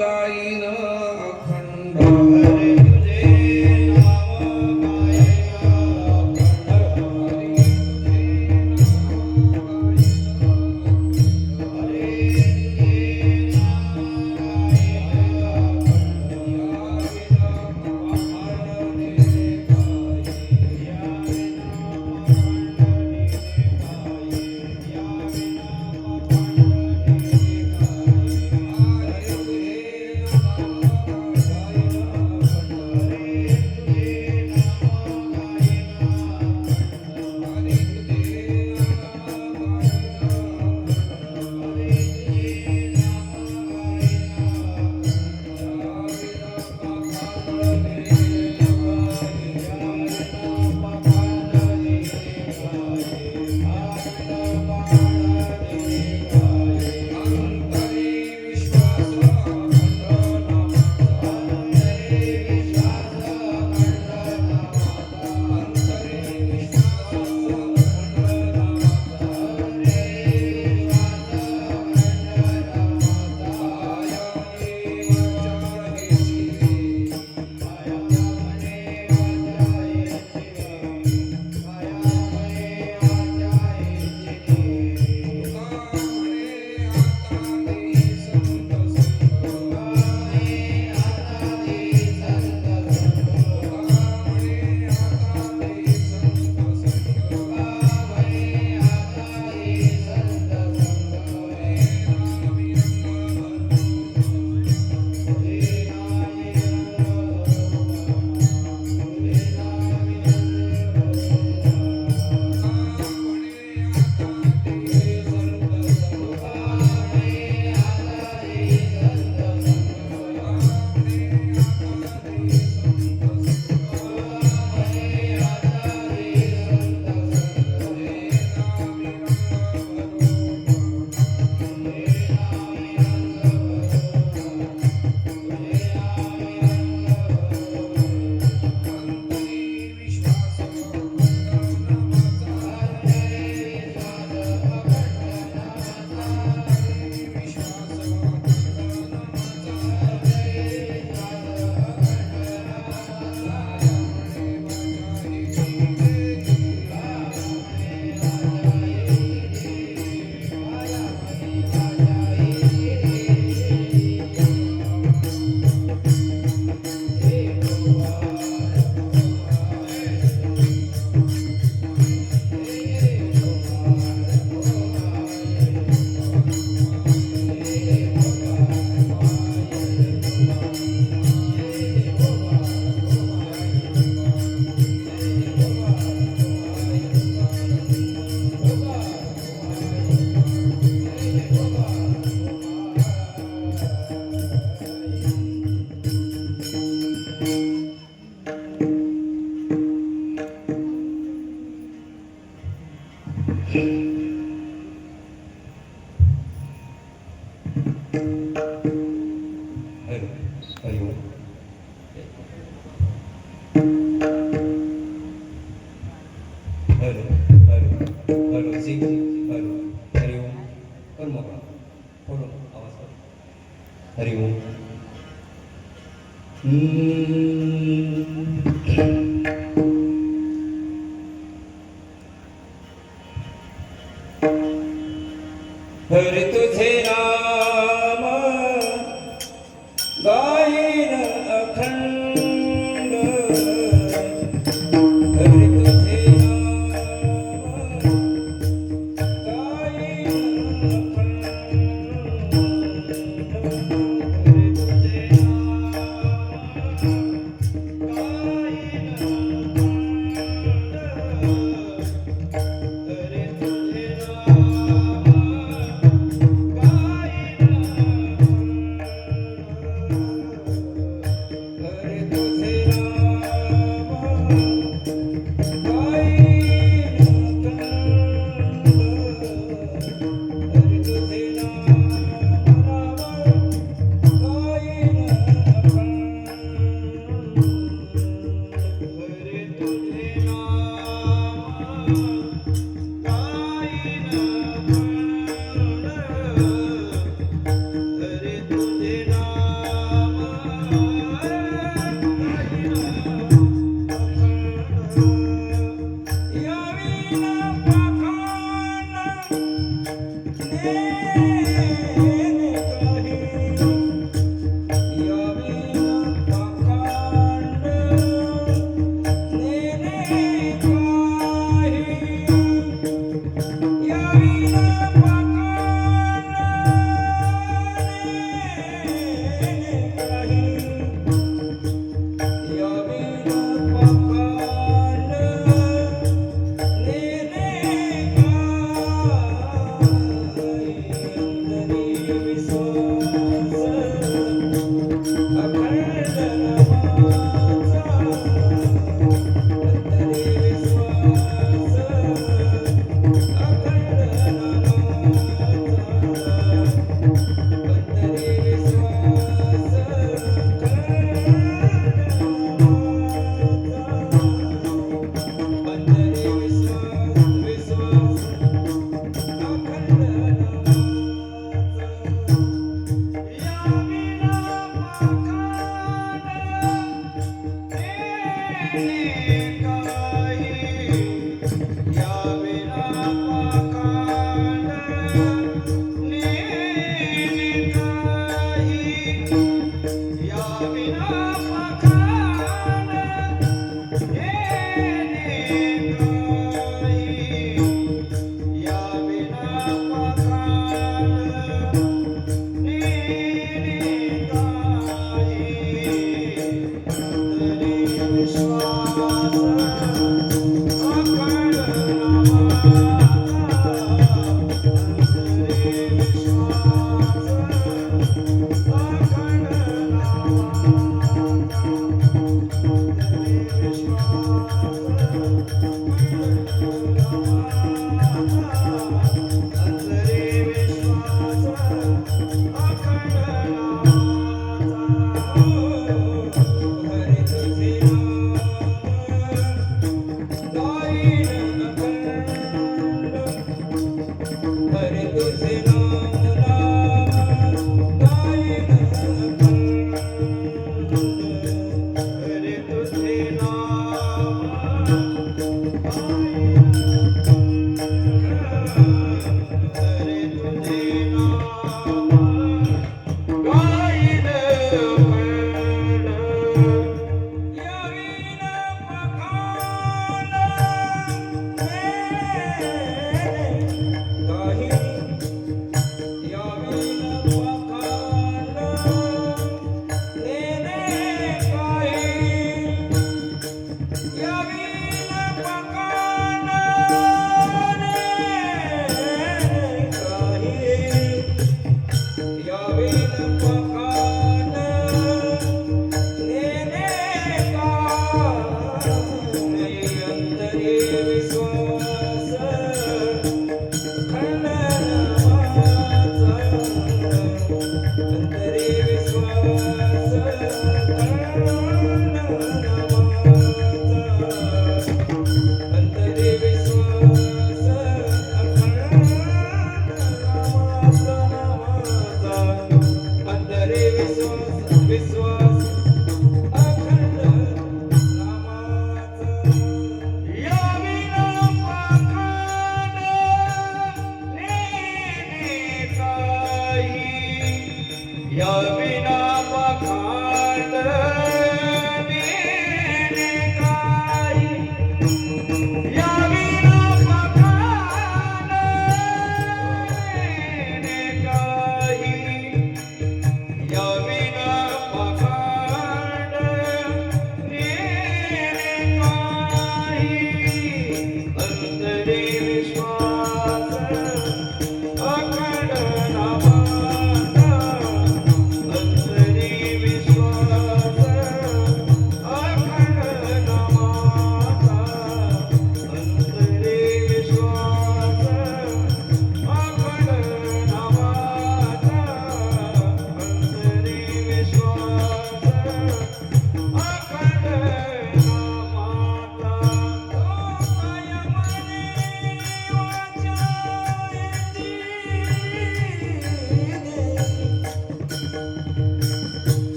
गाईन अखंड हरे तुझे नाम हरे तुझे नाम गायन अखंड हरे तुझे नाम गायन अखंड नामाचा अंतरे विश्वास अखंड नामाचा अंतरे विश्वास अंतरे विश्वास अखंड हरे तुझे नाम गायन अखंड हरे तुझे नाम हरे तुझे नाम गायन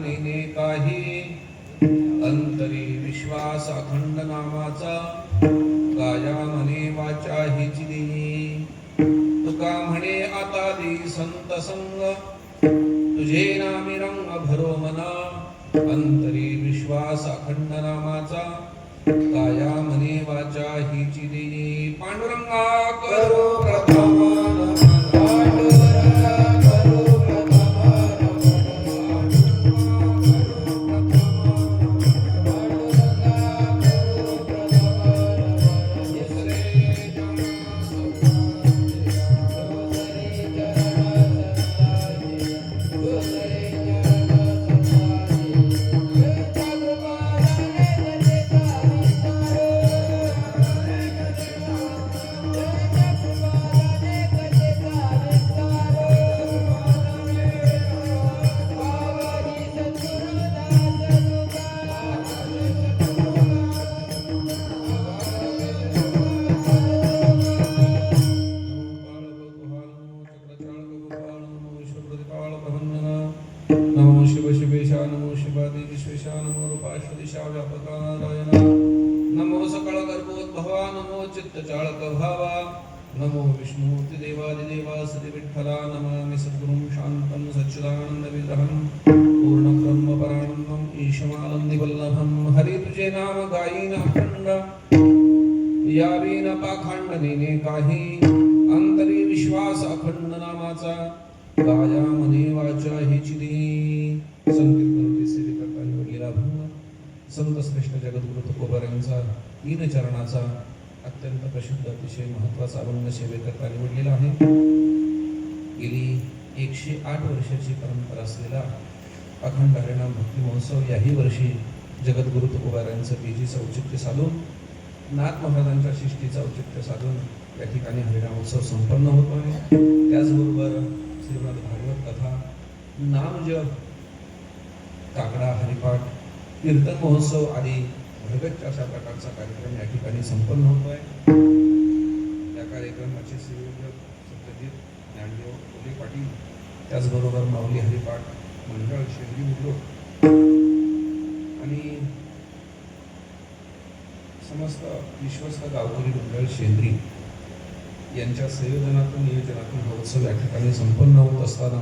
नेने काही अंतरी विश्वास अखंड नामाचा गाया म्हणे वाचा हिची देई तुका म्हणे आता दे संत संग तुझे नामी रंग भरो मना अंतरी विश्वास अखंड नामाचा गाया म्हणे वाचा हिची देई पांडुरंगा करो प्रथम नमो शिव शिवेशा नमो शिवादि विश्वेशा नमो रूपाश्वदिशा व्यापकानारायण नमो सकळ गर्भोद्भवा नमो चित्तचाळक भावा नमो विष्णूर्ति देवादिदेवा सति विठ्ठला नमामि सद्गुरुं शान्तं सच्चिदानन्द विग्रहं पूर्ण ब्रह्म परानंदं ईशमानंदी वल्लभं हरि तुझे नाम गायीन अखंड यावीन पाखंड नेने काही अंतरी विश्वास अखंड नामाचा गाया म्हणे वाचा हिची देई संकीर्तन सेवे करता निवडलेला भंग संत श्रेष्ठ जगद्गुरु तुकोबार यांचा 3 चरणाचा अत्यंत प्रसिद्ध अतिशय महत्त्वाचा अभंग सेवेकरता निवडलेला आहे. गेली 108 वर्षाची परंपरा असलेला अखंड हरिनाम भक्ती महोत्सव याही वर्षी जगद्गुरु तुकोबार यांचं बीजीचं औचित्य साधून नाथ महाराजांच्या शिष्टीचं औचित्य साधून या ठिकाणी हरिनामोत्सव संपन्न होतो आहे. त्याचबरोबर श्रीमद भागवत कथा नामजप काकडा हरिपाठ कीर्तन महोत्सव आदी भरगच्च अशा प्रकारचा कार्यक्रम या ठिकाणी संपन्न होतो आहे. या कार्यक्रमाचे संयोजक सत्यजित ज्ञानदेव कोले पाटील त्याचबरोबर माऊली हरिपाठ मंडळ शेंद्री मुद्रक आणि समस्त विश्वस्त गावकरी मंडळ शेंद्री यांच्या संयोजनातून नियोजनातून हा उत्सव या ठिकाणी संपन्न होत असताना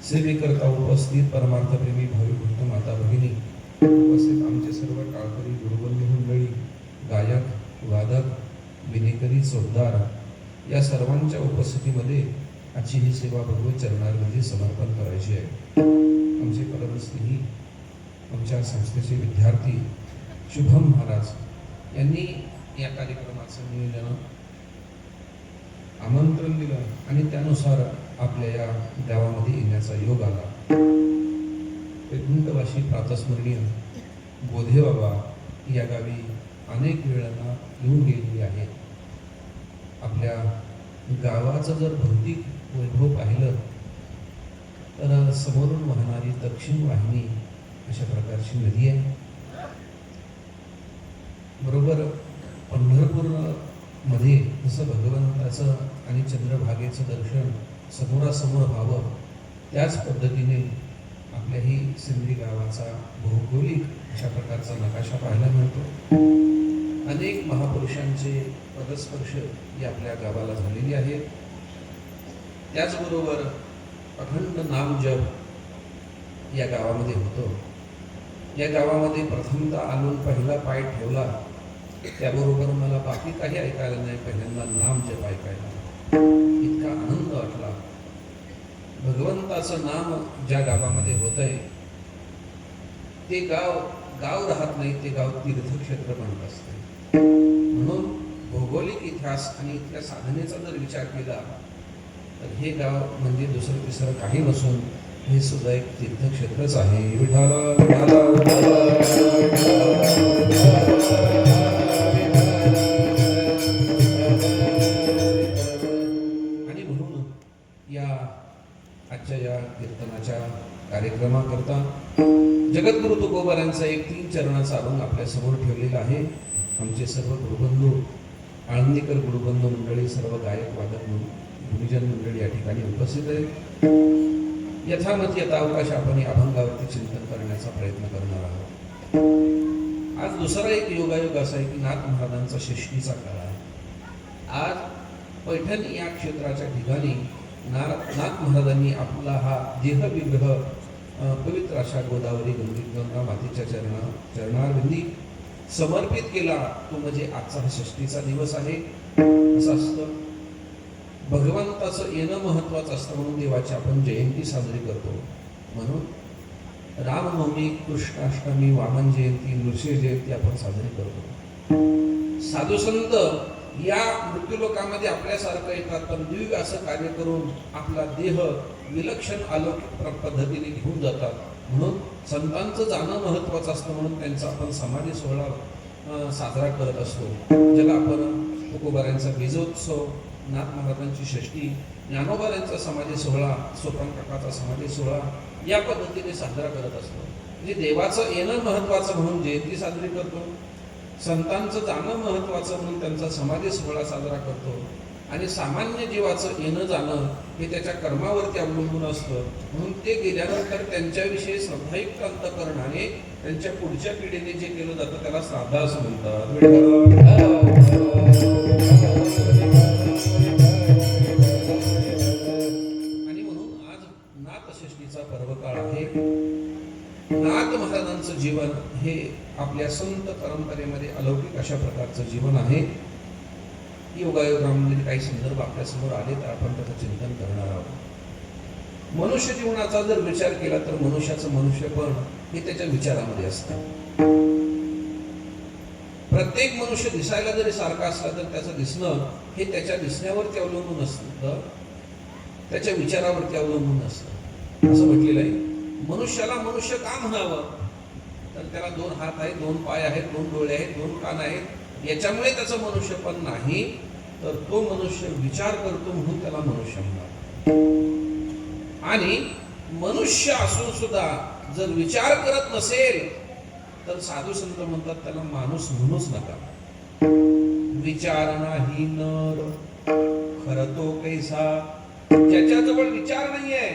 सेवेकरता उपस्थित परमार्थप्रेमी भाविक भक्त माता भगिनी उपस्थित आमचे सर्व टाळकरी गुरुबंधू मंडळी गायक वादक विनेकरी चौकदार या सर्वांच्या उपस्थितीमध्ये आजची ही सेवा भगवत चरणांमध्ये समर्पण करायची आहे. आमचे परमस्नेही आमच्या संस्थेचे विद्यार्थी शुभम महाराज यांनी या कार्यक्रमाचं नियोजन आमंत्रण दिलं आणि त्यानुसार आपल्या या गावामध्ये येण्याचा योग आला. वैकुंठवासी प्रातस्मरणीय बोधे बाबा या गावी अनेक वेळांना येऊन गेलेली आहेत. आपल्या गावाचं जर भौतिक वैभव पाहिलं तर समोरून वाहणारी दक्षिण वाहिनी अशा प्रकारची नदी आहे. बरोबर पंढरपूरमध्ये जसं भगवंताचं आणि चंद्रभागेचं दर्शन समोरासमोर व्हावं त्याच पद्धतीने आपल्याही सिंदरी गावाचा भौगोलिक अशा प्रकारचा नकाशा पाहायला मिळतो. अनेक महापुरुषांचे पदस्पर्श ही आपल्या गावाला झालेली आहेत. त्याचबरोबर अखंड नामजप या गावामध्ये होतो. या गावामध्ये प्रथमतः आणून पहिला पाय ठेवला त्याबरोबर मला बाकी काही ऐकायला नाही, पहिल्यांदा नामजप ऐकायला इतका आनंद वाटला. भगवंताचं नाम ज्या गावामध्ये होत आहे ते गाव राहत नाही, ते गाव तीर्थक्षेत्र बनत असते. म्हणून भौगोलिक इतिहास आणि इथल्या साधनेचा जर विचार केला तर हे गाव म्हणजे दुसरं तिसरं काही नसून हे सुद्धा एक तीर्थक्षेत्रच आहे. विठाला विठाला आणि म्हणून या आजच्या या कीर्तनाच्या कार्यक्रमाकरता जगद्गुरु तुकोबारांचा एक 3 चरणाचा अभंग आपल्या समोर ठेवलेला आहे. आमचे सर्व गुरुबंधू आळंदीकर गुरुबंधू मंडळी, सर्व गायक वादक गुरुजन मंडळी या ठिकाणी उपस्थित आहेत. यथामती यथावकाश आपण या अभंगावरती चिंतन करण्याचा प्रयत्न करणार आहोत. आज दुसरा एक योगायोग असा आहे की नाथ महाराजांचा षष्टीचा काळ आहे. आज पैठण या क्षेत्राच्या ठिकाणी नाथ महाराजांनी आपला हा देहविग्रह पवित्र अशा गोदावरी गंगा मातेच्या चरणारविंदी समर्पित केला. तो म्हणजे आजचा हा षष्टीचा दिवस आहे. असं असतं, भगवंताचं येणं महत्वाचं असतं म्हणून देवाची आपण जयंती साजरी करतो. म्हणून रामनवमी, कृष्णाष्टमी, वामन जयंती, नृसिंह जयंती आपण साजरी करतो. साधू संत या मृत्यूलोकामध्ये आपल्यासारखं येतात, पण दिव्य असं कार्य करून आपला देह विलक्षण अलौकिक पद्धतीने घेऊन जातात. म्हणून संतांचं जाणं महत्वाचं असतं म्हणून त्यांचा आपण समाधी सोहळा साजरा करत असतो. ज्याला आपण तुकोबाऱ्यांचा बीजोत्सव, नाथ महाराजांची षष्टी, ज्ञानोबाऱ्यांचा समाधी सोहळा, सोपान काकाचा समाधी सोहळा या पद्धतीने साजरा करत असतो. म्हणजे देवाचं येणं महत्वाचं म्हणून जयंती साजरी करतो, संतांचं जाणं महत्वाचं म्हणून त्यांचा समाधी सोहळा साजरा करतो. आणि सामान्य जीवाचं येणं जाणं हे त्याच्या कर्मावरती अवलंबून असतं. म्हणून ते गेल्यानंतर त्यांच्याविषयी श्रद्धायुक्त अंतःकरणाने त्यांच्या पुढच्या पिढीने जे केलं जातं त्याला श्राद्ध असं म्हणतात. आणि म्हणून आज नाथषष्ठीचा पर्वकाळ आहे. नाथ महाराजांचं जीवन हे आपल्या संत परंपरेमध्ये अलौकिक अशा प्रकारचं जीवन आहे. योगायोगामध्ये काही संदर्भ आपल्या समोर आले तर आपण त्याचं चिंतन करणार आहोत. मनुष्य जीवनाचा जर विचार केला तर मनुष्याचं मनुष्यपण हे त्याच्या विचारामध्ये असतं. प्रत्येक मनुष्य दिसायला जरी सारखा असला तर त्याचं दिसणं हे त्याच्या दिसण्यावरती अवलंबून असतं, त्याच्या विचारावरती अवलंबून असतं. असं म्हटलेलं आहे, मनुष्याला मनुष्य का म्हणावं, तर त्याला 2 हात आहेत, 2 पाय आहेत, 2 डोळे आहेत, 2 कान आहेत. याच्यामुळे त्याचं मनुष्यपण नाही, तर तो मनुष्य विचार करतो म्हणून त्याला मनुष्य म्हणतात. आणि मनुष्य असून सुद्धा जर विचार करत नसेल तर साधू संत म्हणतात त्याला माणूस म्हणूच नका. विचार नाही नर खरं तो कैसा, ज्याच्याजवळ विचार नाहीये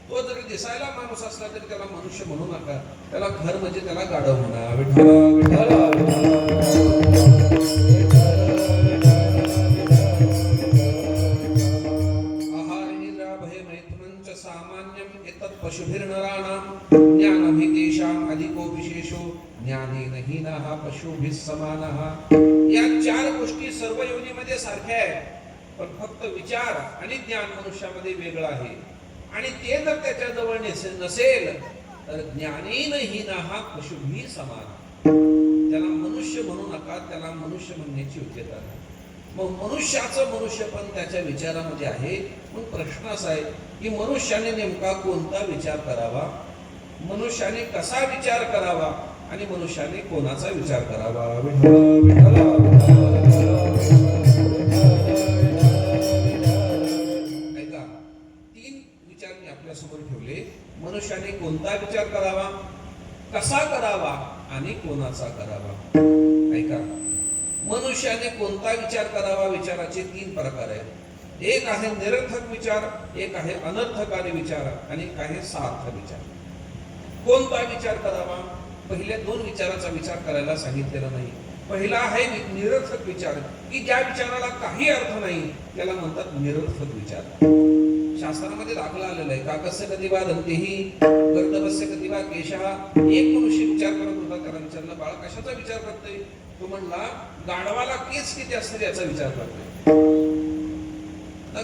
तो जरी दिसायला माणूस असला तरी त्याला मनुष्य म्हणू नका. त्याला खर म्हणजे त्याला गाढव म्हणा. विठ्ठला आहार निद्रा भय मैथुनंच सामान्यम एतत् पशुभिर्नराणां ज्ञानभितेषां अधिको विशेषो ज्ञानेन हीनः पशुभिः समानः. या 4 गोष्टी सर्व योनीमध्ये सारख्या आहेत, पण फक्त विचार आणि ज्ञान मनुष्यामध्ये वेगळं आहे. आणि ते जर त्याच्याजवळ नसेल तर ज्ञानेन हीनः पशुभिः समानः. त्याला मनुष्य म्हणू नका, त्याला मनुष्य म्हणण्याची योग्यता नाही. मग मनुष्याचं मनुष्यपण त्याच्या विचारामध्ये आहे. मग प्रश्न असा आहे की मनुष्याने नेमका कोणता विचार करावा, मनुष्याने कसा विचार करावा आणि मनुष्याने कोणाचा विचार करावा. ऐका, 3 विचार मी आपल्या समोर ठेवले. मनुष्याने कोणता विचार करावा, कसा करावा आणि कोणाचा करावा. ऐका, मनुष्याने कोणता विचार करावा, विचाराचे 3 प्रकार आहेत. एक आहे निरर्थक विचार, एक आहे अनर्थकारी विचार आणि एक आहे सार्थ विचार. कोणता विचार करावा, पहिल्या 2 विचाराचा विचार करायला सांगितलेला नाही. पहिला आहे निरर्थक विचार, की ज्या विचाराला काही अर्थ नाही त्याला म्हणतात निरर्थक विचार. शास्त्रामध्ये दाखला आलेला आहे, काकस्य कतिवा दंतेही गर्दभस्य कतिवा केशः. एक मनुष्य विचार करत होता, त्याला विचारलं, बाळ कशाचा विचार करतोय? तो म्हणला, गाढवाला केस किती असतील याचा विचार करतोय.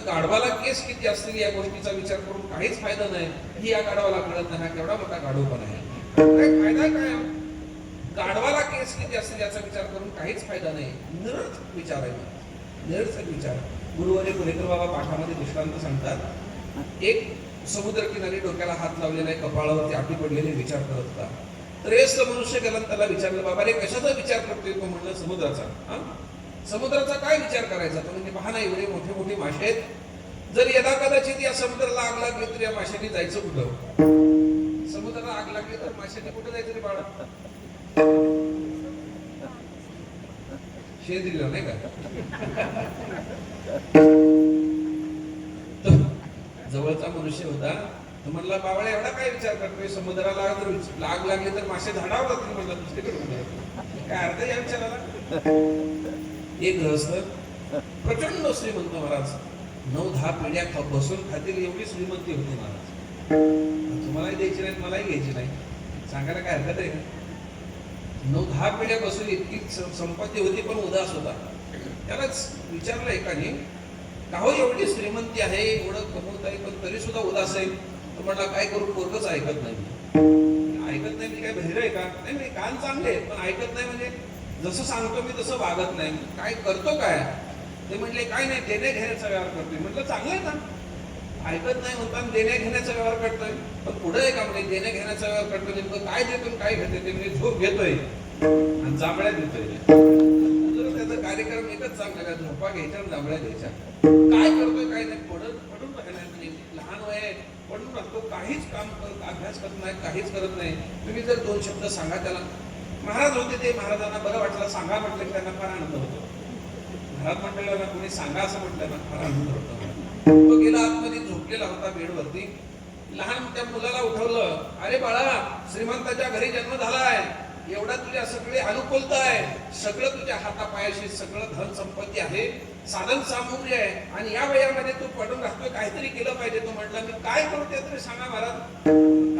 गाढवाला केस किती असतील या गोष्टीचा विचार करून काहीच फायदा नाही. ही या गाढवाला कळत नाही, केवढा मोठा गाढवपणा आहे. काय फायदा काय? गाढवाला केस किती असतील याचा विचार करून काहीच फायदा नाही. निरर्थक विचार आहे, निरर्थक विचार. गुरुवारी पुणेकर बाबा पाठामध्ये दृष्टांत सांगतात. एक समुद्रकिनारी डोक्याला हात लावलेला आहे, कपाळावरती आठी पडलेले विचार करत होता. त्रयस्थ मनुष्य गेला, त्याला विचारलं, बाबा रे कशाचा विचार करतोय? तो म्हणलं समुद्राचा. समुद्राचा काय विचार करायचा? तो म्हणजे पहा ना, एवढे मोठे मोठे मासे आहेत, जर यदा कदाचित या समुद्राला आग लागली तर या माशांनी जायचं कुठं? समुद्राला आग लागली तर माशांनी कुठं जायचं रे बाळा? शेंद्रीला नाही का? जवळचा मनुष्य होता, तर म्हणला बावळा एवढा काय विचार करतोय, समुद्राला जर लाग लागली तर मासे झाडावर जातील म्हणला दुसरीकडे. काय अर्थ आहे या विचाराला? एक गृहस्थ प्रचंड श्रीमंत महाराज, 9-10 पिढ्या बसून खातील एवढी श्रीमंती होती महाराज. तुम्हालाही द्यायची नाही, मलाही घ्यायची नाही, सांगायला काय हरकत आहे का? 9-10 पिढ्या बसून इतकी संपत्ती होती, पण उदास होता. त्यालाच विचारलं एकाने, का हो एवढी श्रीमंती आहे, एवढं कमवत आहे, पण तरी सुद्धा उदास आहे. तर म्हटला काय करू, पोरगच ऐकत नाही. ऐकत नाही म्हणजे काय बहिर आहे का? नाही, कान चांगले आहेत, पण ऐकत नाही म्हणजे जसं सांगतो मी तसं वागत नाही. काय करतो काय? ते म्हटले काय नाही, देण्या घेण्याचा व्यवहार करतोय. म्हटलं चांगलं आहे ना, ऐकत नाही म्हणतात देण्या घेण्याचा व्यवहार करतोय, पण पुढे आहे का म्हणजे देण्या घेण्याचा व्यवहार करतोय, नेमकं काय देतो काय घेतोय? ते म्हणजे झोप घेतोय आणि जांभळ्या देतोय. त्याचा कार्यक्रम एकच चांगला का, झोपा घ्यायच्या आणि जांभळ्या द्यायच्या. काय करतोय काय नाही, पडून राहिलाय म्हणजे लहान वय आहे, पडून राहतो, काहीच काम करत, अभ्यास करत नाही, काहीच करत नाही. तुम्ही जर 2 शब्द सांगा त्याला. महाराज होते ते, महाराजांना बरं वाटलं, सांगा म्हटलं की त्यांना फार आनंद होतो. महाराज म्हटलेलं ना, कोणी सांगा असं म्हटलं ना, फार आनंद होतो. तो गेला आतमध्ये, झोपलेला होता बेडवरती. लहान त्या मुलाला उठवलं, अरे बाळा, श्रीमंताच्या घरी जन्म झालाय, एवढा तुझ्या सगळे अनुकूलता आहे, सगळं तुझ्या हातापायाशी सगळं धन संपत्ती आहे, साधन सामुग्री आहे, आणि या वयामध्ये तू पडून राहतोय, काहीतरी केलं पाहिजे. तो म्हटला मी काय करू ते तरी सांगा महाराज.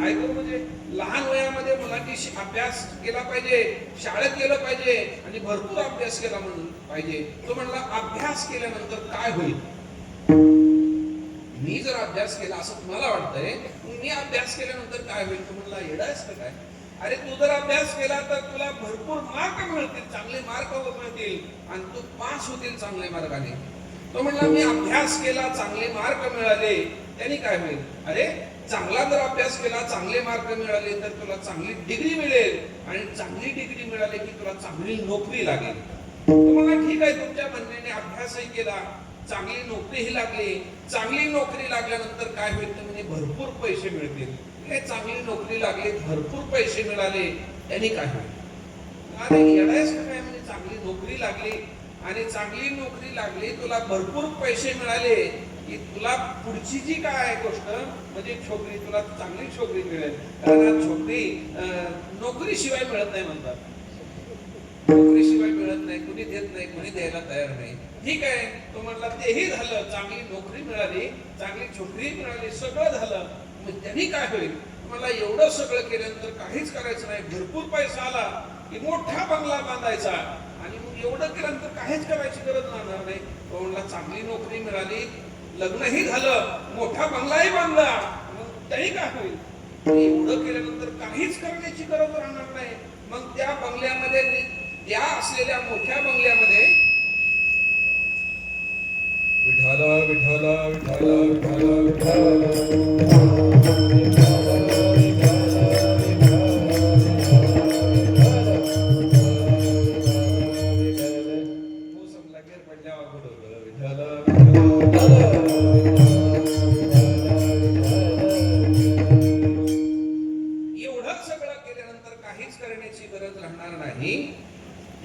काय करू म्हणजे लहान वयामध्ये मुलांनी अभ्यास केला पाहिजे, शाळेत गेलं पाहिजे, आणि भरपूर अभ्यास केला म्हणून पाहिजे. तो म्हणला अभ्यास केल्यानंतर काय होईल? मी जर अभ्यास केला असं तुम्हाला वाटतंय, मी अभ्यास केल्यानंतर काय होईल? तो म्हणला येडायस का काय? अरे तू जर अभ्यास केला तर तुला भरपूर मार्क मिळतील, चांगले मार्क मिळतील, आणि तू पास होतील चांगल्या मार्गाने. तो म्हणला मी अभ्यास केला, चांगले मार्क मिळाले, त्यांनी काय होईल? अरे चांगला जर अभ्यास केला, चांगले मार्क मिळाले तर तुला चांगली डिग्री मिळेल, आणि चांगली डिग्री मिळाली की तुला चांगली नोकरी लागेल. तो म्हणला ठीक आहे, तुमच्या म्हणण्याने अभ्यासही केला, चांगली नोकरीही लागली, चांगली नोकरी लागल्यानंतर काय होईल? तर म्हणजे भरपूर पैसे मिळतील. चांगली नोकरी लागली, भरपूर पैसे मिळाले, त्यांनी काय होईल? अरे येडायस का काय? म्हणजे चांगली नोकरी लागली, आणि चांगली नोकरी लागली, तुला भरपूर पैसे मिळाले की तुला पुढची जी काय गोष्ट म्हणजे छोकरी, तुला चांगली छोकरी मिळेल. कारण छोकरी नोकरीशिवाय मिळत नाही म्हणतात, नोकरीशिवाय मिळत नाही, कुणी देत नाही, कुणी द्यायला तयार नाही. ठीक आहे, तो म्हणला तेही झालं, चांगली नोकरी मिळाली, चांगली छोकरी मिळाली, सगळं झालं, मग त्यांनी काय होईल? मला एवढं सगळं केल्यानंतर काहीच करायचं नाही, भरपूर पैसा आला की मोठा बंगला बांधायचा, आणि मग एवढं केल्यानंतर काहीच करायची गरज राहणार नाही. तो म्हणला चांगली नोकरी मिळाली, लग्नही झालं, मोठा बंगलाही बांधला, मग त्यांनी काय होईल? एवढं केल्यानंतर काहीच करण्याची गरज राहणार नाही. मग त्या बंगल्यामध्ये, त्या असलेल्या मोठ्या बंगल्यामध्ये विठाला विठाला विठाला विठाला विठाला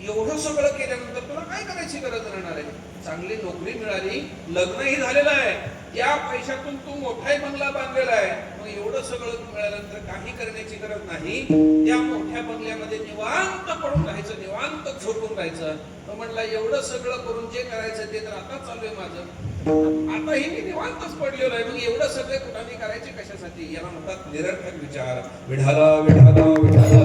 एवढं सगळं केल्यानंतर तुला काय करायची गरज राहणार आहे? चांगली नोकरी मिळाली, लग्नही झालेलं आहे, त्या पैशातून तू मोठाही बंगला बांधलेला आहे, मग एवढं सगळं मिळाल्यानंतर काही करण्याची गरज नाही. त्या मोठ्या बंगल्यामध्ये निवांत पडून राहायचं, निवांत झोपून राहायचं. तो म्हणला एवढं सगळं करून जे करायचं ते तर आता चालू आहे माझं, आताही मी निवांतच पडलेलो आहे, मग एवढं सगळे कुठाने करायचे कशासाठी? याला म्हणतात निरर्थक विचार. विढाला विढाला विढाला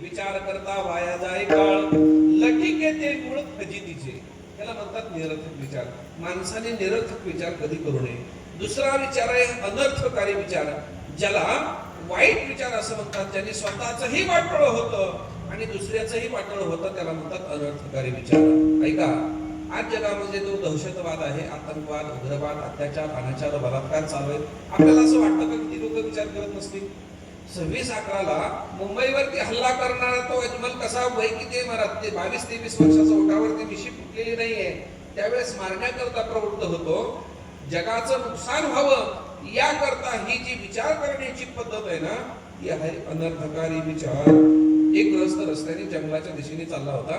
विचार करता वाया जाय काळ, लटिके ते मूळ फजितीचे. त्याला म्हणतात निरर्थक विचार. माणसाने निरर्थक विचार कधी करू नये. दुसरा विचार आहे अनर्थकारी विचार, ज्याला वाईट विचार असं म्हणतात, ज्यांनी स्वतःचंही वाटोळं होतं आणि दुसऱ्याचंही वाटोळं होतं, त्याला म्हणतात अनर्थकारी विचार. ऐका, आज जगामध्ये जो दहशतवाद आहे, आतंकवाद, उग्रवाद, अत्याचार, अनाचार, बलात्कार चालू आहे. आपल्याला असं वाटतं का किती लोक विचार करत नसतील? 26/11ला मुंबईवरती हल्ला करणारा तो अजमल कसा, वय किती महाराज, ते 22-23 वर्षाचा, ओठावरती मिशी फुटलेली नाहीये, त्यावेळेस मारण्याकरता प्रवृत्त होतो. जगाचं नुकसान व्हावं याकरता ही जी विचार करण्याची पद्धत आहे ना, ती आहे अनर्थकारी विचार. एक गृहस्थ रस्त्याने जंगलाच्या दिशेने चालला होता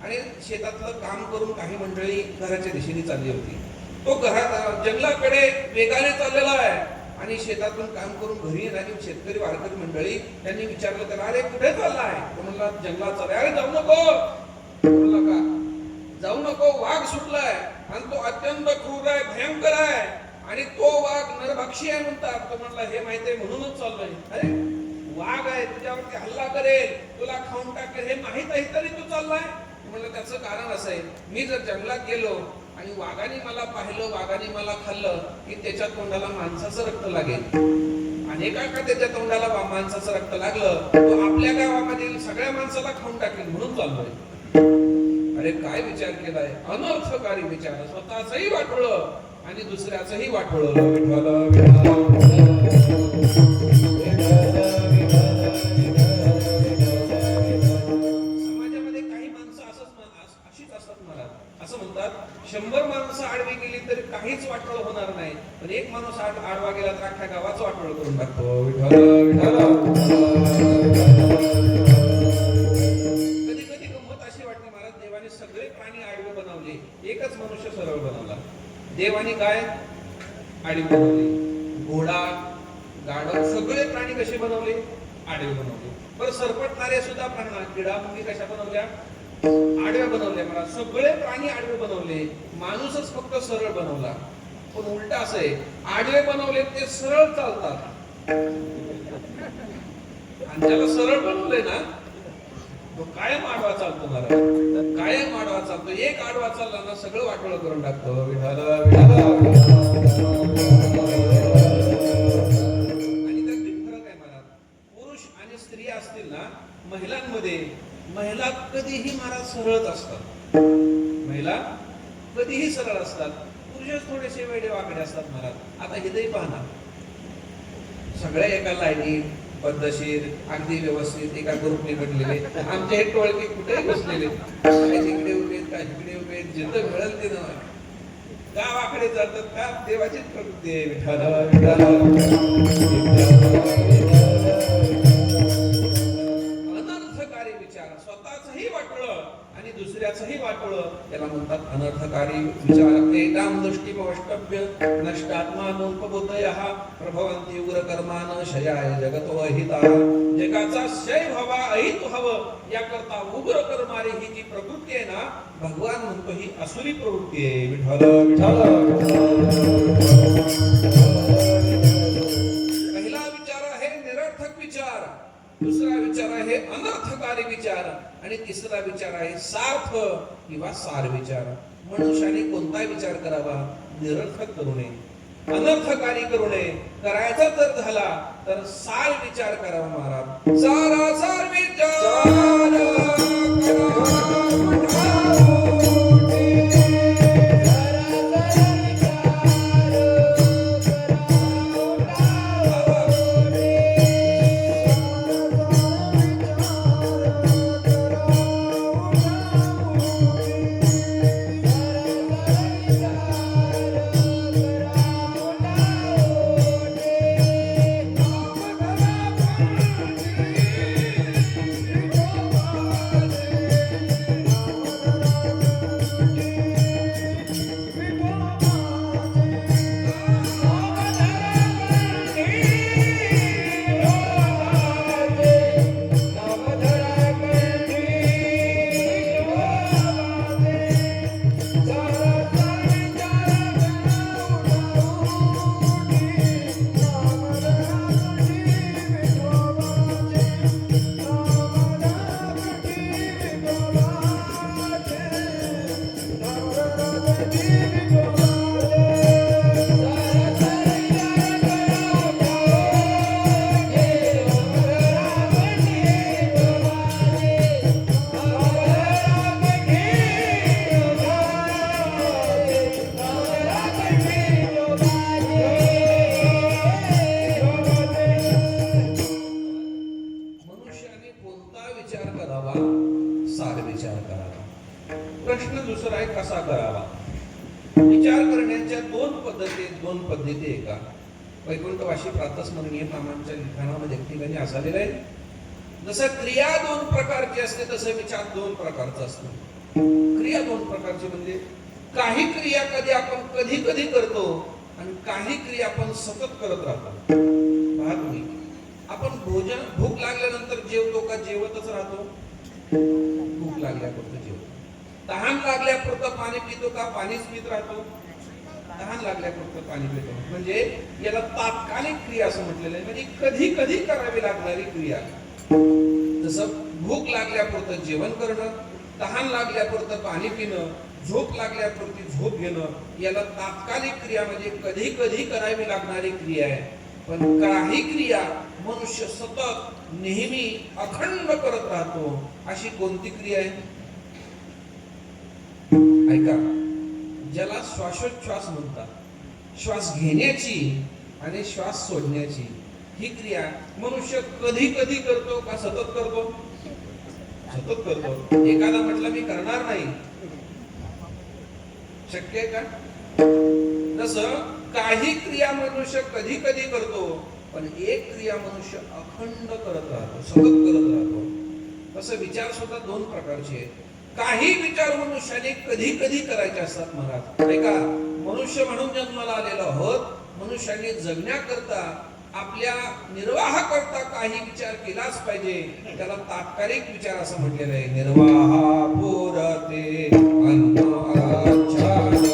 आणि शेतातलं काम करून काही मंडळी घराच्या दिशेने चालली होती. तो घरात जंगलाकडे वेगाने चाललेला आहे आणि शेतातून काम करून घरी येणारी शेतकरी वारकरी मंडळी त्यांनी विचारलं त्याला, अरे कुठे चाललाय? तो म्हणला जंगलात चाललाय. अरे जाऊ नको. म्हणला का? जाऊ नको, वाघ सुटलाय आणि तो अत्यंत क्रूर आहे, भयंकर आहे आणि तो वाघ नरभक्षी आहे म्हणतात. तो म्हणला हे माहिती आहे म्हणूनच चाललोय. अरे वाघ आहे, तुझ्यावरती हल्ला करेल, तुला खाऊन टाकेल हे माहित आहे तरी तू चाललाय? म्हणलं त्याचं कारण असं आहे, मी जर जंगलात गेलो आणि वाघाने मला पाहिलं, वाघाने मला खाल्लं की त्याच्या तोंडाला माणसाचं रक्त लागेल आणि एका का त्याच्या तोंडाला माणसाचं रक्त लागलं तो आपल्या गावामधील सगळ्या माणसाला खाऊन टाकेल म्हणून चाललोय. अरे काय विचार केलाय? अनर्थकारी विचार, स्वतःचंही वाटोळं आणि दुसऱ्याचंही वाटोळं. समाजामध्ये काही माणसं अशीच असतात. मला असं म्हणतात, 100 माणसं आडवी गेली तरी काहीच वाटोळं होणार नाही, पण एक माणूस आडवा गेला तर अख्ख्या गावाचं वाटोळं करून टाकतो. कधी कधी गंमत अशी वाटते, महाराज देवाने सगळे प्राणी आडवे बनवले, एकच मनुष्य सरळ बनवला. देवाने काय आडवी बनवली? घोडा, गाढव, सगळे प्राणी कसे बनवले? आडवे बनवले. बरं सरपटणारे सुद्धा प्राणी, किडा मुंगी कशा बनवल्या? आडव्या बनवल्या. मला सगळे प्राणी आडवे बनवले, माणूसच फक्त सरळ बनवला. पण उलट असं आहे, आडवे बनवले ते सरळ चालतात आणि ज्याला सरळ बनवले ना तो कायम आडवा चालतो. मला कायम आडवा चालतो. एक आडवा चालला ना सगळं वाटोळं करून टाकतो. आणि त्यात फरक आहे महाराज. पुरुष आणि स्त्री असतील ना, महिलांमध्ये महिला कधीही महाराज सरळच असतात. महिला कधीही सरळ असतात. पुरुष थोडेसे वेडे वाकडे असतात महाराज. आता हृदय पाहना, सगळ्या एका लाईनीत पद्धतशीर अगदी व्यवस्थित एका ग्रुपने बनलेले. आमचे हे टोळके कुठेही बसलेले, काय तिकडे उभे काय तिकडे उभे, जिथं मिळेल ते नाव गावाकडे जातात. का देवाचीच प्रवृत्ती आहे. अनर्थकारी विचार, स्वतःचंही वाटोळं आणि दुसऱ्याचंही वाटोळं, त्याला म्हणतात अनर्थकारी विचार. एकाम दृष्टी वष्टभ्य नष्टात्मानोपबोधयः प्रभवन्ति उग्रकर्मान शयाय जगतो अहिता. जगाचा क्षय व्हावा, अहित व्हावं याकरता उग्र करणारी ही जी प्रवृत्ती आहे ना, भगवान म्हणतो ही असुरी प्रवृत्ती आहे. पहिला विचार आहे निरर्थक विचार, दुसरा विचार आहे अनर्थकारी विचार आणि तिसरा विचार आहे सार्थ किंवा सार विचार. मनुष्याने कोणता विचार करावा? निरर्थक करू नये, अनर्थकारी करू नये. करायचा जर झाला तर सार विचार करावा महाराज. सारासार विचार प्रश्न दुसरा आहे कसा करावा. विचार करण्याच्या दोन पद्धती एका वैकुंठवासी प्रातस्मरणीय मामांच्या लिखाणामध्ये ठिकाणी असालेलं आहे. जसं क्रिया दोन प्रकारची असते तसं विचार दोन प्रकारचा असतो. क्रिया दोन प्रकारची म्हणजे काही क्रिया कधी कधी करतो आणि काही क्रिया आपण सतत करत राहतो. पहा तुम्ही, आपण भूक लागल्यानंतर जेवतो का जेवतच राहतो? भूक लागल्यापुरतं जेवतो. तहान लागल्यापुरतं पाणी पितो का पाणीच पित राहतो? तहान लागल्यापुरतं पाणी पितो. म्हणजे याला तात्कालिक क्रिया असं म्हटलेलं आहे, म्हणजे कधी कधी करावी लागणारी क्रिया. जसं भूक लागल्यापुरतं जेवण करणं, तहान लागल्यापुरतं पाणी पिणं, झोप लागल्यापुरती झोप घेणं, याला तात्कालिक क्रिया म्हणजे कधी कधी करावी लागणारी क्रिया आहे. पण काही क्रिया मनुष्य सतत नेहमी अखंड करत राहतो. अशी कोणती क्रिया आहे? ऐका, ज्याला श्वासोच्छ्वास म्हणतात, श्वास घेण्याची आणि श्वास सोडण्याची ही क्रिया मनुष्य कधी कधी करतो का सतत करतो? सतत करतो. एखादा म्हटलं मी करणार नाही, शक्य आहे का? तसं काही क्रिया मनुष्य कधी कधी करतो, पण एक क्रिया मनुष्य अखंड करत राहतो, सतत करत राहतो. तसं विचार सुद्धा दोन प्रकारचे आहेत. काही विचार मनुष्याने कधी कधी करायचे असतात मनात. ऐका, मनुष्य म्हणून जन्माला आलेलो आहोत. मनुष्याने जगण्याकरता, आपल्या निर्वाह करता काही विचार केलाच पाहिजे. त्याला तात्कालिक विचार असं म्हटलेलं आहे. निर्वाहा पुरते अन्न आच्छादन,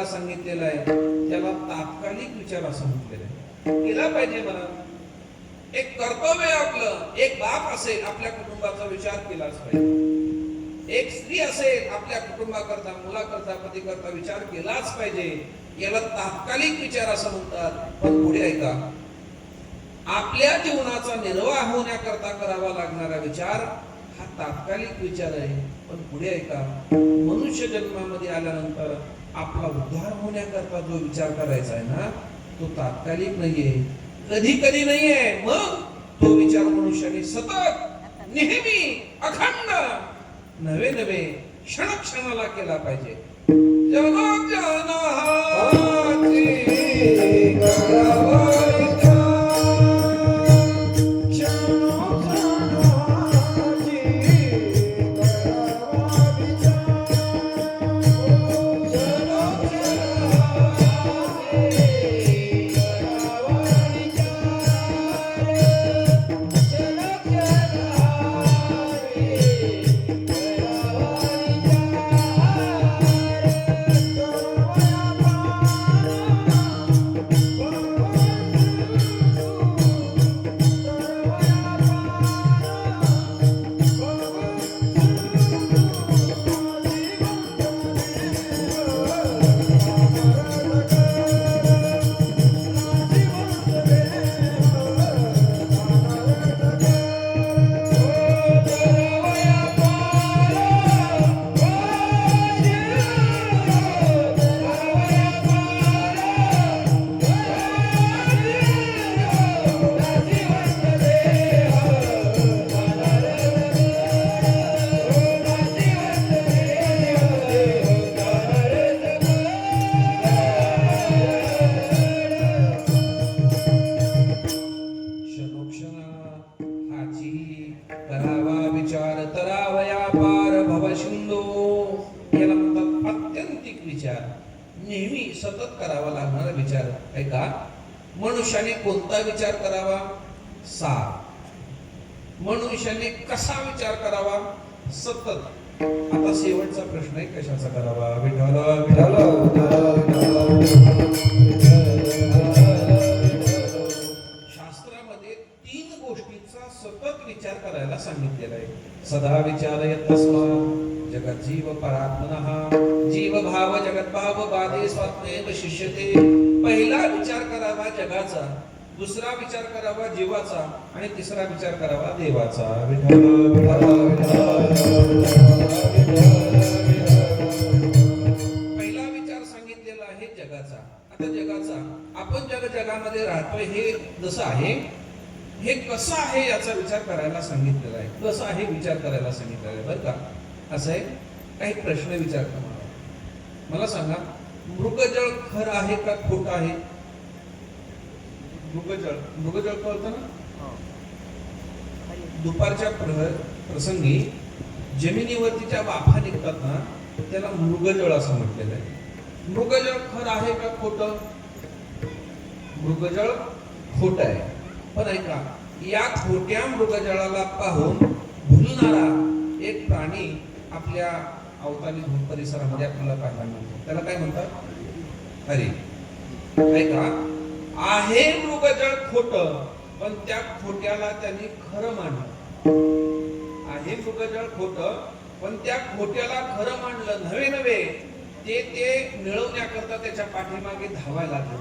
सांगितलेला आहे त्याला तात्कालिक विचार असं म्हटलेलं आहे. केला पाहिजे मला. एक कर्तव्य आपलं, एक बाप असेल आपल्या कुटुंबाचा विचार केलाच पाहिजे. एक स्त्री असेल आपल्या कुटुंबाकरता, मुलाकरता, पतीकरता विचार केलाच पाहिजे. याला तात्कालिक विचार असं म्हणतात. पण पुढे ऐका, आपल्या जीवनाचा निर्वाह होण्याकरता करावा लागणारा विचार हा तात्कालिक विचार आहे. पण पुढे ऐका, मनुष्य जन्मामध्ये आल्यानंतर आपला उद्धार होण्याकरता जो विचार करायचा आहे ना, तो तात्कालिक नाहीये, कधी कधी नाहीये. मग तो विचार मनुष्याने सतत, नेहमी, अखंड, नवे नवे क्षणाला केला पाहिजे. जन जन हाती करावा सतत करावा लागणारा विचार आहे का? मनुष्याने कोणता विचार करावा? मनुष्याने कसा विचार करावा? सतत. आता शेवटचा प्रश्न आहे, कशाचा करावा? विठाला विठाला शास्त्रामध्ये 3 गोष्टीचा सतत विचार करायला सांगितलेला आहे. सदा विचारयत तस्मात् जगत जीव परात्मनः जीव भाव जगत भाव बाधे स्वात्मेव शिष्यते. पहिला विचार करावा जगाचा, दुसरा विचार करावा जीवाचा आणि तिसरा विचार करावा देवाचा. विठ्ठल पहिला विचार सांगितलेला आहे जगाचा. आता जगाचा आपण जगामध्ये राहतोय हे जसं आहे, हे कसं आहे याचा विचार करायला सांगितलेला आहे. कसं आहे विचार करायला सांगितलेला आहे बरं का. असं आहे, काही प्रश्न विचारतो मला सांगा, मृगजळ खरं आहे का खोटं आहे? मृगजळ कळतं ना? दुपारच्या प्रसंगी जमिनीवरती ज्या वाफा निघतात ना, त्याला मृगजळ असं म्हटलेलं आहे. मृगजळ खरं आहे का खोटं? मृगजळ खोटं आहे. पण ऐका, या खोट्या मृगजळाला पाहून भुलणारा एक प्राणी आपल्या अवतारी परिसरामध्ये आपल्याला पाहायला मिळतो. त्याला काय म्हणतात? अरे ऐका, आहे मृगजळ खोटं, पण त्या खोट्याला त्यांनी खरं मानलं. आहे मृगजळ खोटं, पण त्या खोट्याला खरं मानलं. नव्हे ते मिळवण्याकरता त्याच्या पाठीमागे धावायला लागलं.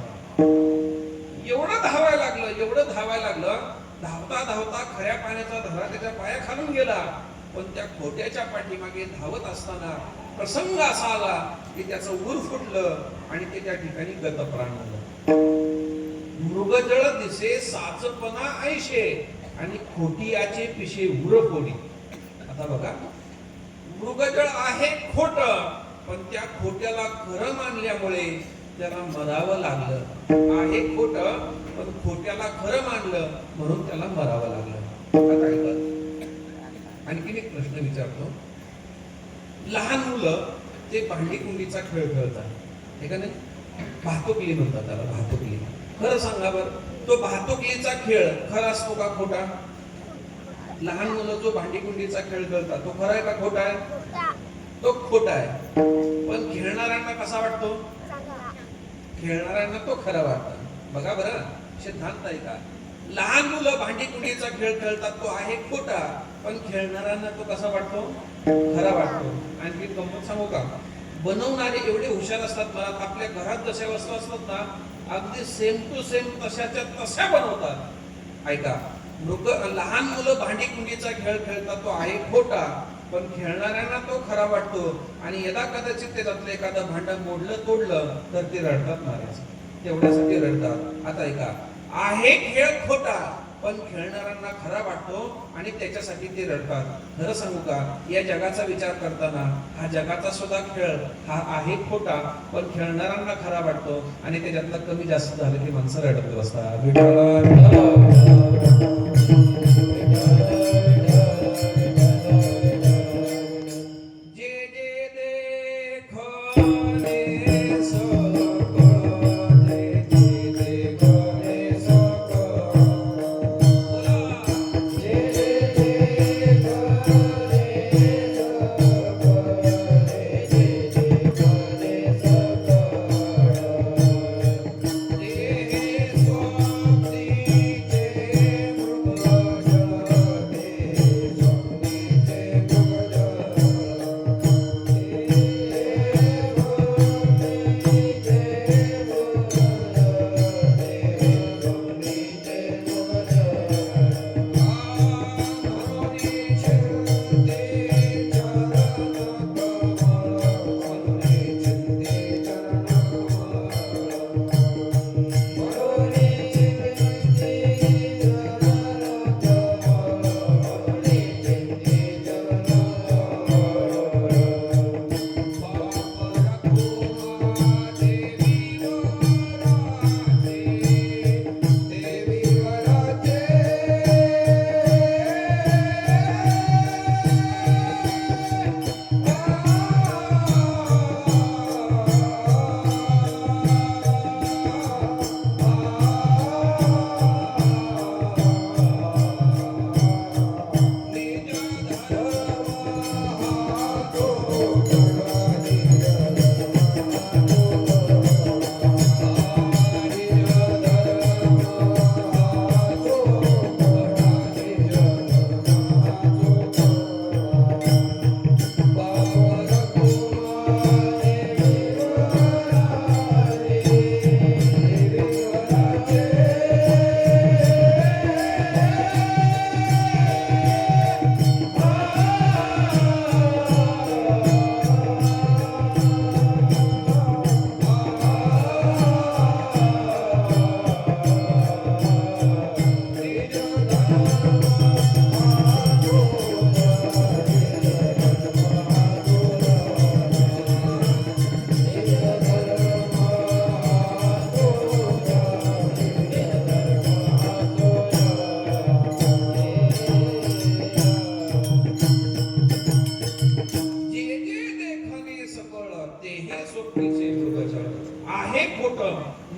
एवढं धावायला लागलं, धावता खऱ्या पाण्याचा धरा त्याच्या पायाखालून गेला. पण त्या खोट्याच्या पाठीमागे धावत असताना प्रसंग असा आला की त्याचं उर फुटलं आणि ते त्या ठिकाणी गतप्राण झालं. मृगजळ दिसे साचपणा ऐशे आणि खोटियाचे पिशे उर फोडी. आता बघा, मृगजळ आहे खोट, पण त्या खोट्याला खरं मानल्यामुळे त्याला मरावं लागलं. आहे खोट, पण खोट्याला खरं मानलं म्हणून त्याला मरावं लागलं. आता ऐका, आणखीन एक प्रश्न विचारतो. लहान मुलं ते भांडी कुंडीचा खेळ खेळतात, हे का नाही? भातुकली म्हणतात त्याला, भातुकली. खरं सांगा बरं, तो भातुकलीचा खेळ खरा असतो का खोटा? लहान मुलं जो भांडी कुंडीचा खेळ खेळतात तो खरा आहे का खोटा आहे? तो खोटा आहे. पण खेळणाऱ्यांना कसा वाटतो? खेळणाऱ्यांना तो खरा वाटतो. बघा बरं, सिद्धांत आहे का? लहान मुलं भांडी कुंडीचा खेळ खेळतात, तो आहे खोटा, पण खेळणाऱ्यांना तो कसा वाटतो? खरा वाटतो. आणखी गंमत सांगू का? बनवणारे एवढे हुशार असतात ना, आपल्या घरात जशा वस्तू असतात ना, अगदी सेम टू सेम तशाच्या तशा बनवतात. ऐका, लहान मुलं भांडी कुंडीचा खेळ खेळतात, तो आहे खोटा, पण खेळणाऱ्यांना तो खरा वाटतो. आणि यदा कदाचित त्याच्यातलं एखादं भांडं मोडलं तोडलं तर ते रडतात महाराज, तेवढ्यासाठी रडतात. आता ऐका, आहे खेळ खोटा, पण खेळणाऱ्यांना खरा वाटतो आणि त्याच्यासाठी ते रडतात. खरं सांगू का, या जगाचा विचार करताना हा जगाचा सुद्धा खेळ हा आहे खोटा, पण खेळणाऱ्यांना खरा वाटतो आणि त्याच्यातलं कमी जास्त झालं की माणसं रडत बसतात.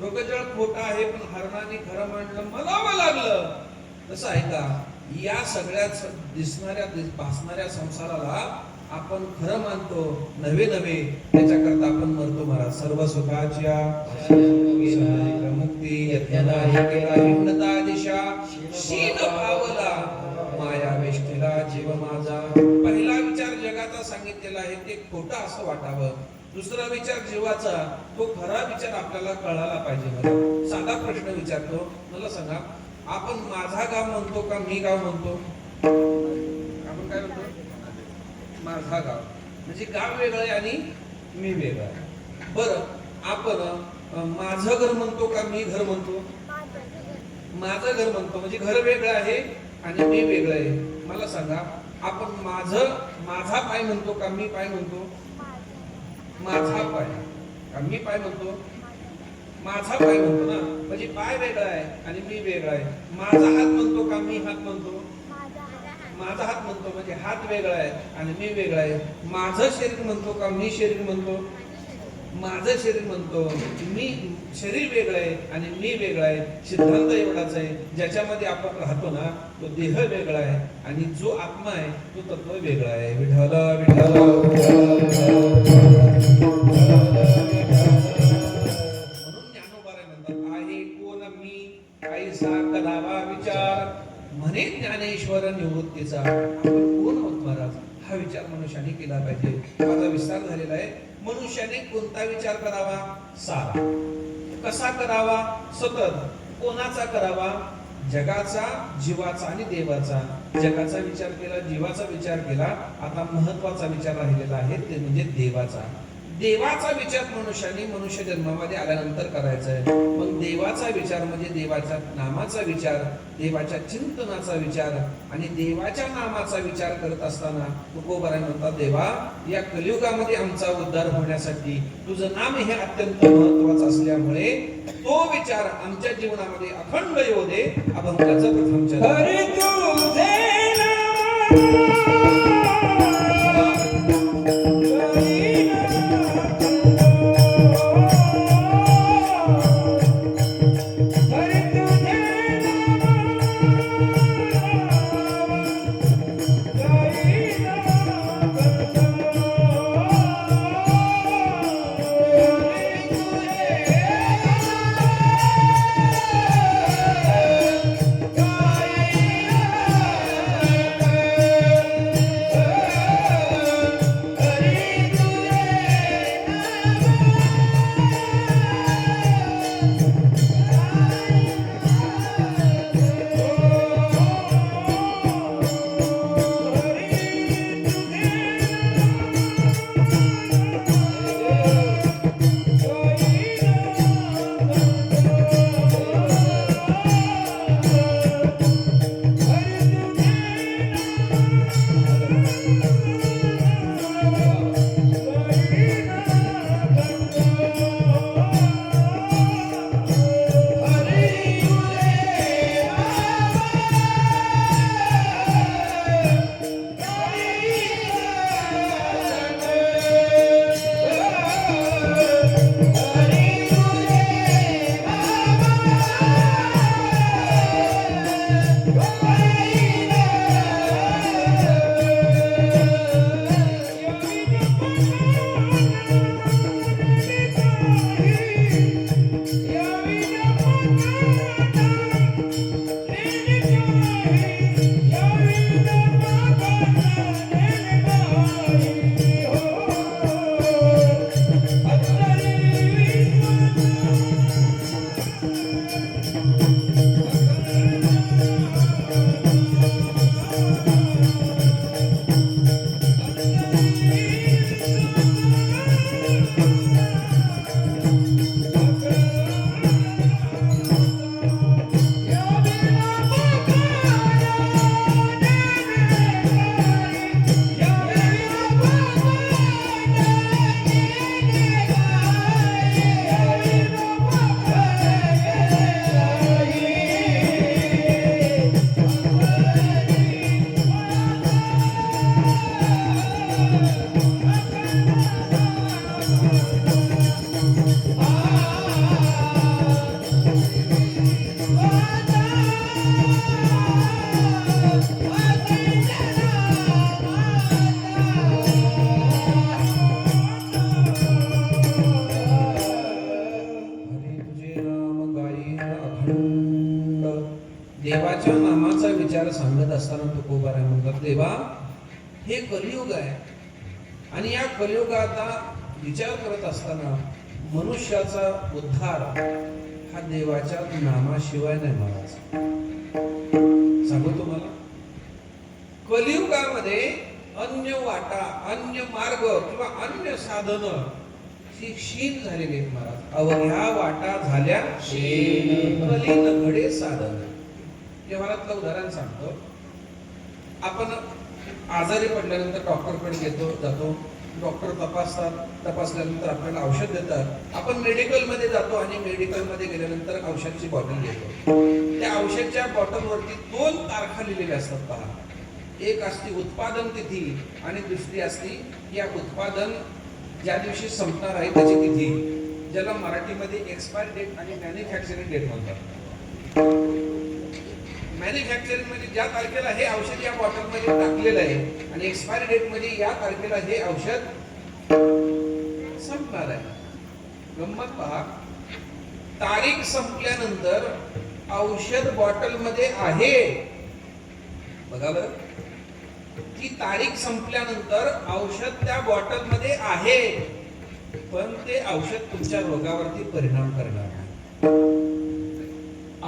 मृगजळ खोटं आहे पण हरणाने खरं मांडलं म्हणावं लागलं. तसं आहे का? या सगळ्या दिसणाऱ्या भासणाऱ्या संसाराला आपण खरं मानतो नव्हे नव्हे त्याच्याकरता आपण मरतो महाराज. सर्व सुखाच्या मुक्ती यज्ञदायी केला हिमनता दिशा शीन पावला माया वेष्टीला जीव माझा. पहिला विचार जगाचा सांगितलेला आहे ते खोटं असं वाटावं. दुसरा विचार जीवाचा तो खरा विचार आपल्याला कळायला पाहिजे. मला साधा प्रश्न विचारतो, मला सांगा, आपण माझा गाव म्हणतो का मी गाव म्हणतो? आपण काय म्हणतो? माझा गाव. म्हणजे गाव वेगळं आहे आणि मी वेगळं आहे. बरं, आपण माझं घर म्हणतो का मी घर म्हणतो? माझं घर म्हणतो म्हणजे घर वेगळं आहे आणि मी वेगळं आहे. मला सांगा, आपण माझा पाय म्हणतो का मी पाय म्हणतो? माझा पाय का मी पाय म्हणतो? माझा पाय म्हणतो ना. म्हणजे पाय वेगळा आहे आणि मी वेगळा आहे. माझा हात म्हणतो का मी हात म्हणतो? माझा हात म्हणतो म्हणजे हात वेगळा आहे आणि मी वेगळा आहे. माझं शरीर म्हणतो का मी शरीर म्हणतो? माझं शरीर म्हणतो. मी शरीर वेगळं आहे आणि मी वेगळा आहे. सिद्धांत एवढाच आहे, ज्याच्यामध्ये आपण राहतो ना तो देह वेगळा आहे आणि जो आत्मा आहे तो तत्व वेगळा आहे. विठ्ठल विठ्ठल म्हणून ज्ञानोबा म्हणतात, आहे कोण मी काहीसा करावा विचार म्हणे ज्ञानेश्वर निवृत्तीचा. आपण कोण आहोत महाराज हा विचार मनुष्याने केला पाहिजे. माझा विस्तार झालेला आहे. मनुष्याने कोणता विचार करावा? सारा. कसा करावा? सतत. कोणाचा करावा? जगाचा, जीवाचा आणि देवाचा. जगाचा विचार केला, जीवाचा विचार केला. आता महत्वाचा विचार राहिलेला आहे ते म्हणजे देवाचा. देवाचा विचार मनुष्याने मनुष्य जन्मामध्ये आल्यानंतर करायचा आहे. मग देवाचा विचार म्हणजे देवाच्या नामाचा विचार, देवाच्या चिंतनाचा विचार आणि देवाच्या नामाचा विचार करत असताना तुकोबाराय म्हणतात, देवा या कलियुगामध्ये आमचा उद्धार होण्यासाठी तुझं नाम हे अत्यंत महत्वाचं असल्यामुळे तो विचार आमच्या जीवनामध्ये अखंड येऊ दे. अभंगाचं प्रथम चरण. हरी तुझे नाम अखंड. देवाच्या नामाचा विचार सांगत असताना तुकोबाराय म्हणतात, देवा हे कलियुग आहे आणि या कलियुगाचा विचार करत असताना मनुष्याचा उद्धार हा देवाच्या नामाशिवाय नाही महाराज. सांगू तुम्हाला, कलियुगामध्ये अन्य वाटा, अन्य मार्ग किंवा अन्य साधन ही क्षीण झालेली आहेत महाराज. अवघ्या वाटा झाल्या क्षीण, कलीन घडे साधन. व्यवहारातलं उदाहरण सांगतो. आपण आजारी पडल्यानंतर डॉक्टरकडे जातो. डॉक्टर तपासल्यानंतर आपल्याला औषध देतात. आपण मेडिकलमध्ये जातो आणि मेडिकलमध्ये गेल्यानंतर औषधाची बॉटल घेतो. त्या औषधाच्या बॉटलवरती 2 तारखा लिहिलेल्या असतात पहा. एक असते उत्पादन तिथी आणि दुसरी असते या उत्पादन ज्या दिवशी संपणार आहे त्याची तिथी, ज्याला मराठीमध्ये एक्सपायर डेट आणि मॅन्युफॅक्चरिंग डेट म्हणतात. मॅन्युफॅक्चरिंग म्हणजे ज्या तारखेला हे औषध या बॉटलमध्ये टाकलेलं आहे आणि एक्सपायरी डेट मध्ये या तारखेला हे औषध संपणार आहे. गंमत पहा, तारीख संपल्यानंतर औषध बॉटल मध्ये आहे बघा बरं, ती तारीख संपल्यानंतर औषध त्या बॉटल मध्ये आहे, पण ते औषध तुमच्या रोगावरती परिणाम करणार नाही.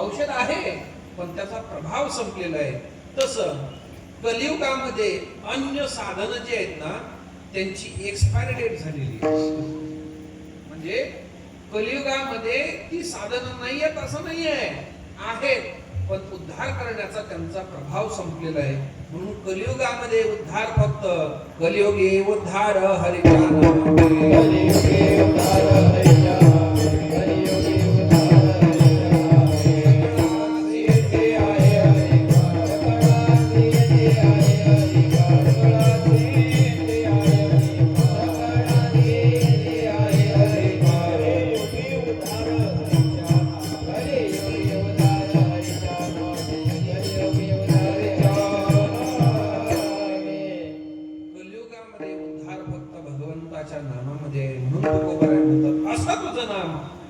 औषध आहे पण त्याचा प्रभाव संपलेला आहे. तसं कलियुगामध्ये अन्य साधन जे आहेत ना त्यांची एक्सपायरी डेट झालेली आहे. म्हणजे कलियुगामध्ये ती साधन नाही आहेत असं नाही आहे, आहेत पण उद्धार करण्याचा त्यांचा प्रभाव संपलेला आहे. म्हणून कलियुगामध्ये उद्धार फक्त कलियुगे उद्धार हरिच्या नामे, कलियुगे उद्धार हरिच्या नामे, कलियुगे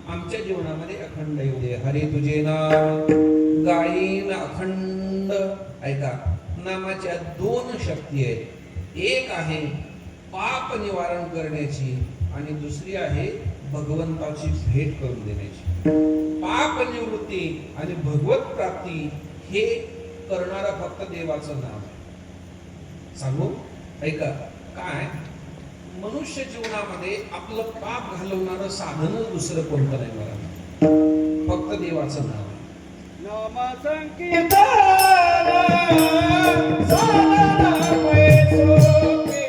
आमच्या जीवनामध्ये अखंड येऊ दे. हरी तुझे नाम गाईन अखंड. ऐका, नामाच्या 2 शक्ती आहेत. एक आहे पाप निवारण करण्याची आणि दुसरी आहे भगवंताची भेट करून देण्याची. पाप निवृत्ती आणि भगवत प्राप्ती हे करणारा फक्त देवाचं नाम आहे. सांगू, ऐका, काय मनुष्य जीवनामध्ये आपलं पाप घालवणारं साधन दुसरं कोणतं नाही मला, फक्त देवाचं नाव आहे. नाम संकीर्तन साधन पैसोपे,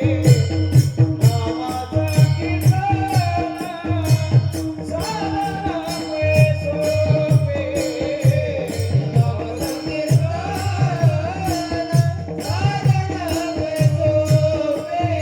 नाम संकीर्तन साधन पैसोपे, नाम संकीर्तन साधन पैसोपे.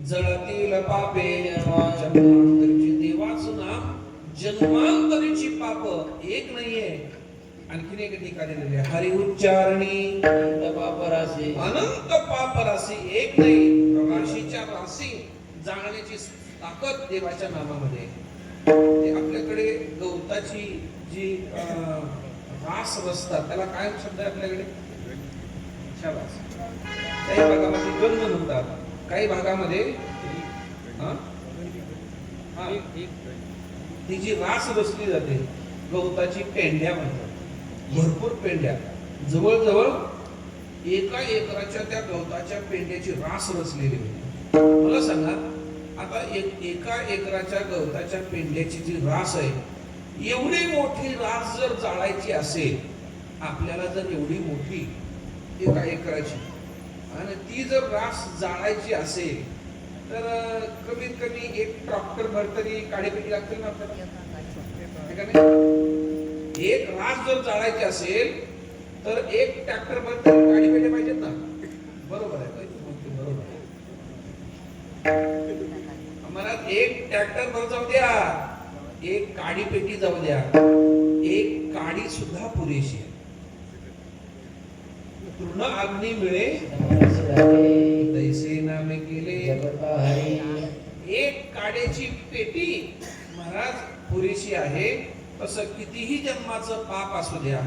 जळतील पापे जन्मांतरीची. देवाचं नाम जन्मांतरीची पाप एक नाहीये. आणखीन एक ठिकाणी दिले हरि उच्चारणी पापराशी, अनंत पापराशी एक नाही, राशीच्या राशी जाणण्याची ताकद देवाच्या नामामध्ये. आपल्याकडे गवताची जी रास रचतात त्याला काय शब्द आहे आपल्याकडे? शाबास. काही भागामध्ये गंध म्हणतात, काही भागामध्ये हा? हा. ती जी रास बसली जाते गवताची पेंड्या म्हणतात, भरपूर पेंड्या, जवळजवळ एका एकराच्या त्या गवताच्या पेंड्याची रास रचलेली होती. मला सांगा, आता एका एकराच्या गवताच्या पेंड्याची जी रास आहे, एवढी मोठी रास जर जाळायची असेल, आपल्याला जर एवढी मोठी एका एकराची आणि ती जर रास जाळायची असेल तर कमीत कमी एक ट्रॅक्टर भर तरी काडीपेटी लागतील ना आपल्याला, है का नाही? एक रास जर जाळायची असेल तर एक ट्रॅक्टर भर तरी काडीपेटी पाहिजेत ना. बरोबर आहे, बरोबर आहे. आम्हाला एक ट्रॅक्टर भर जाऊ द्या, एक काडीपेटी जाऊ द्या, एक काडी सुद्धा पुरेशी आहे. पूर्ण अग्नी मिळे तैसे नामे केले. एक काड्याची पेटी महाराज पुरेशी आहे. तसं कितीही जन्माचं पाप असू द्या,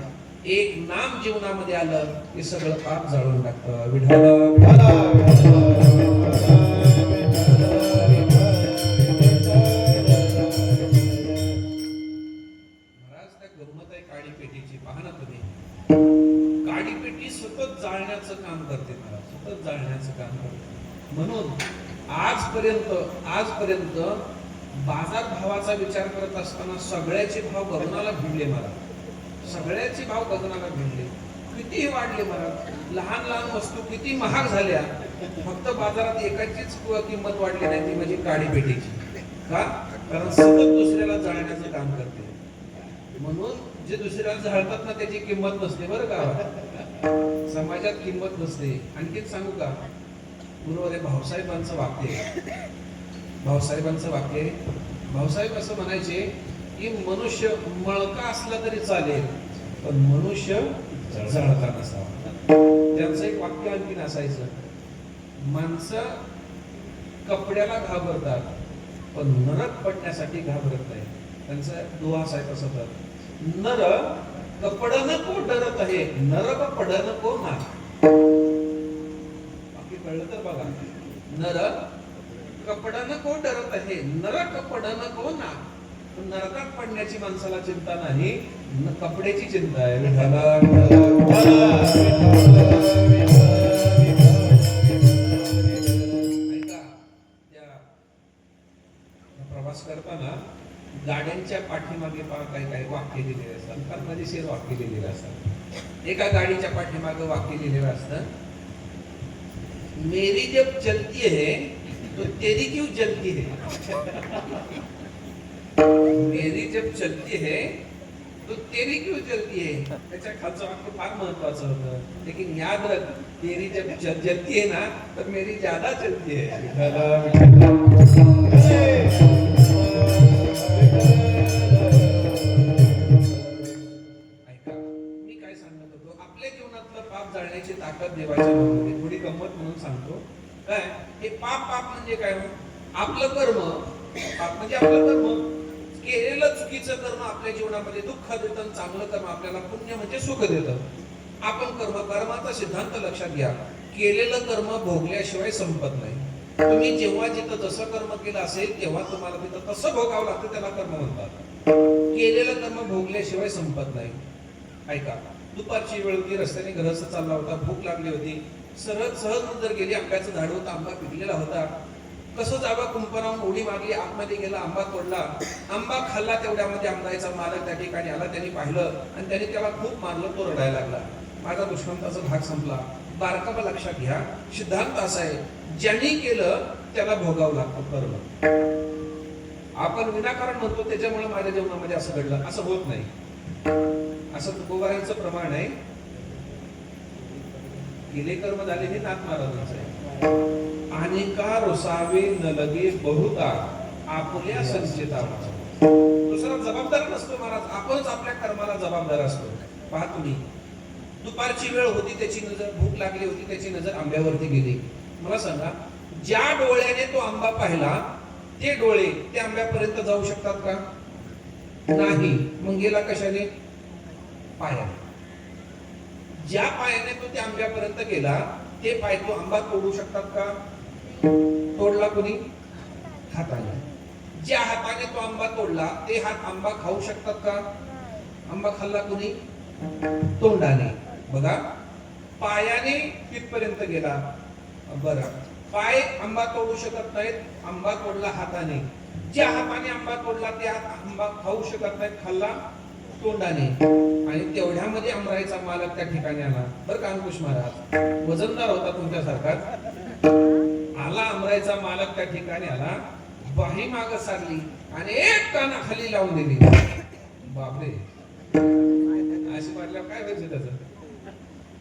एक नाम जीवनामध्ये आलं हे सगळं पाप जाळून टाकतं. महाराज त्या गंमत आहे काडी पेटीची, पहा ना तुम्ही. काडी पेटी सतत जाळण्याचं काम करते महाराज, सतत जाळण्याचं काम करते. म्हणून आजपर्यंत बाजार भावाचा विचार करत असताना सगळ्याचे भाव गगनाला भिडले महाराज, सगळ्याचे भाव गगनाला भिडले. किती वाढले महाराज, लहान लहान वस्तू किती महाग झाल्या, फक्त बाजारात एकाचीच किंमत वाढली नाही, ती म्हणजे काडी पेटीची. का? कारण सतत दुसऱ्याला जाळण्याचं काम करते. म्हणून जे दुसऱ्याला जाळतात ना त्याची किंमत नसते बरं का, समाजात किंमत नसते. आणखीन सांगू का, बरोबर आहे. भाऊसाहेबांचं वाक्य, भाऊसाहेब असं म्हणायचे की मनुष्य मळका असला तरी चालेल, पण मनुष्य जळका नसावा. त्यांचं एक वाक्य आणखीन असायचं, माणसं कपड्याला घाबरतात पण नरक पडण्यासाठी घाबरत नाही. त्यांचा दुआ असायचा सतत, नर कपडन को डरत आहे, नरक पडन को ना. बाकी कळलं तर बघा, नर कपडन को डरत आहे, नरक पडन को ना. नरकात पडण्याची माणसाला चिंता नाही, कपड्याची चिंता आहे. ऐका, त्या प्रवास करताना गाड्यांच्या पाठीमागे काही वाक्य लिहिलेले असतात, फार मजेशीर वाक्य लिहिलेले असतात. एका गाडीच्या पाठीमागे वाक्य लिहिलेलं असतं, मेरी जब चलती है तो तेरी क्यों जलती है. मेरी जब चलती है तो तेरी क्यों जलती है. त्याच्या खालचं वाक्य फार महत्वाचं होतं, लेकिन याद रख, तेरी जब जलती है ना तर मेरी ज्यादा चलती है. आपल्या जीवनातलं पाप जाळण्याची ताकद देवाच्या नावामध्ये. थोडी गंमत म्हणून सांगतो. काय हे पाप म्हणजे काय? आपलं कर्म. पाप म्हणजे आपलं कर्म, केलेलं चुकीचं कर्म आपल्या जीवनामध्ये दुःख देतं, चांगलं कर्म आपल्याला पुण्य म्हणजे सुख देतं. आपण कर्माचा सिद्धांत लक्षात घ्या, केलेलं कर्म भोगल्याशिवाय संपत नाही. तुम्ही जेव्हा जिथं जसं कर्म केलं असेल तेव्हा तुम्हाला तिथं तसं भोगावं लागतं, त्याला कर्म म्हणतात. केलेलं कर्म भोगल्याशिवाय संपत नाही. ऐका, दुपारची वेळ होती, रस्त्याने घरच चालला होता, भूक लागली होती, सहज नंतर गेली, आंब्याचं झाड होतं, आंबा पिकलेला होता. कसं जावा कुंपणाहून उडी मारली, आतमध्ये गेला, आंबा तोडला, आंबा खाल्ला. तेवढ्यामध्ये आंब्याचा मालक त्या ठिकाणी आला, त्यांनी पाहिलं आणि त्यांनी त्याला खूप मारलं, तो रडायला लागला. माझा दुष्मंताचा भाग संपला. बारकावा लक्षात घ्या, सिद्धांत असा आहे, ज्यांनी केलं त्याला भोगावं लागतं कर्म. आपण विनाकारण म्हणतो त्याच्यामुळे माझ्या जीवनामध्ये असं घडलं, असं होत नाही. असं तुकोबारांचं प्रमाण आहे, केले कर्म झाले हे नाथ महाराजांचं आहे. अनेका रोसावे न लगे बहुता आपल्या संचिता. दुसरा जबाबदार नसतो महाराज, आपणच आपल्या कर्माला जबाबदार असतो. पहा तुम्ही, दुपारची वेळ होती, त्याची नजर, भूक लागली होती, त्याची नजर आंब्यावरती गेली. मला सांगा, ज्या डोळ्याने तो आंबा पाहिला ते डोळे त्या आंब्यापर्यंत जाऊ शकतात का? नाही. मग गेला कशाने? पायाने. ज्या पायाने तो त्या आंब्यापर्यंत गेला ते पाय तो आंबा तोडू शकतात का? तोडला कोणी? हाताने. ज्या हाताने तो आंबा तोडला ते हात आंबा खाऊ शकतात का? आंबा खाल्ला कोणी? तोंडाने. बघा, पायाने तिथपर्यंत गेला. बरं, पाय आंबा तोडू शकत नाहीत, आंबा तोडला हाताने. ज्या हाताने आंबा तोडला ते हात आंबा खाऊ शकत नाहीत, खाल्ला तोंडाने. आणि तेवढ्यामध्ये आमराईचा मालक त्या ठिकाणी आला. बरं का अंकुश महाराज, वजनदार होता तुमच्यासारखा. आला आमराईचा मालक त्या ठिकाणी आला, बाही माग सारली आणि एक काना खाली लावून दिली. बापरे, अशी मारल्यावर काय व्हायचं त्याचं?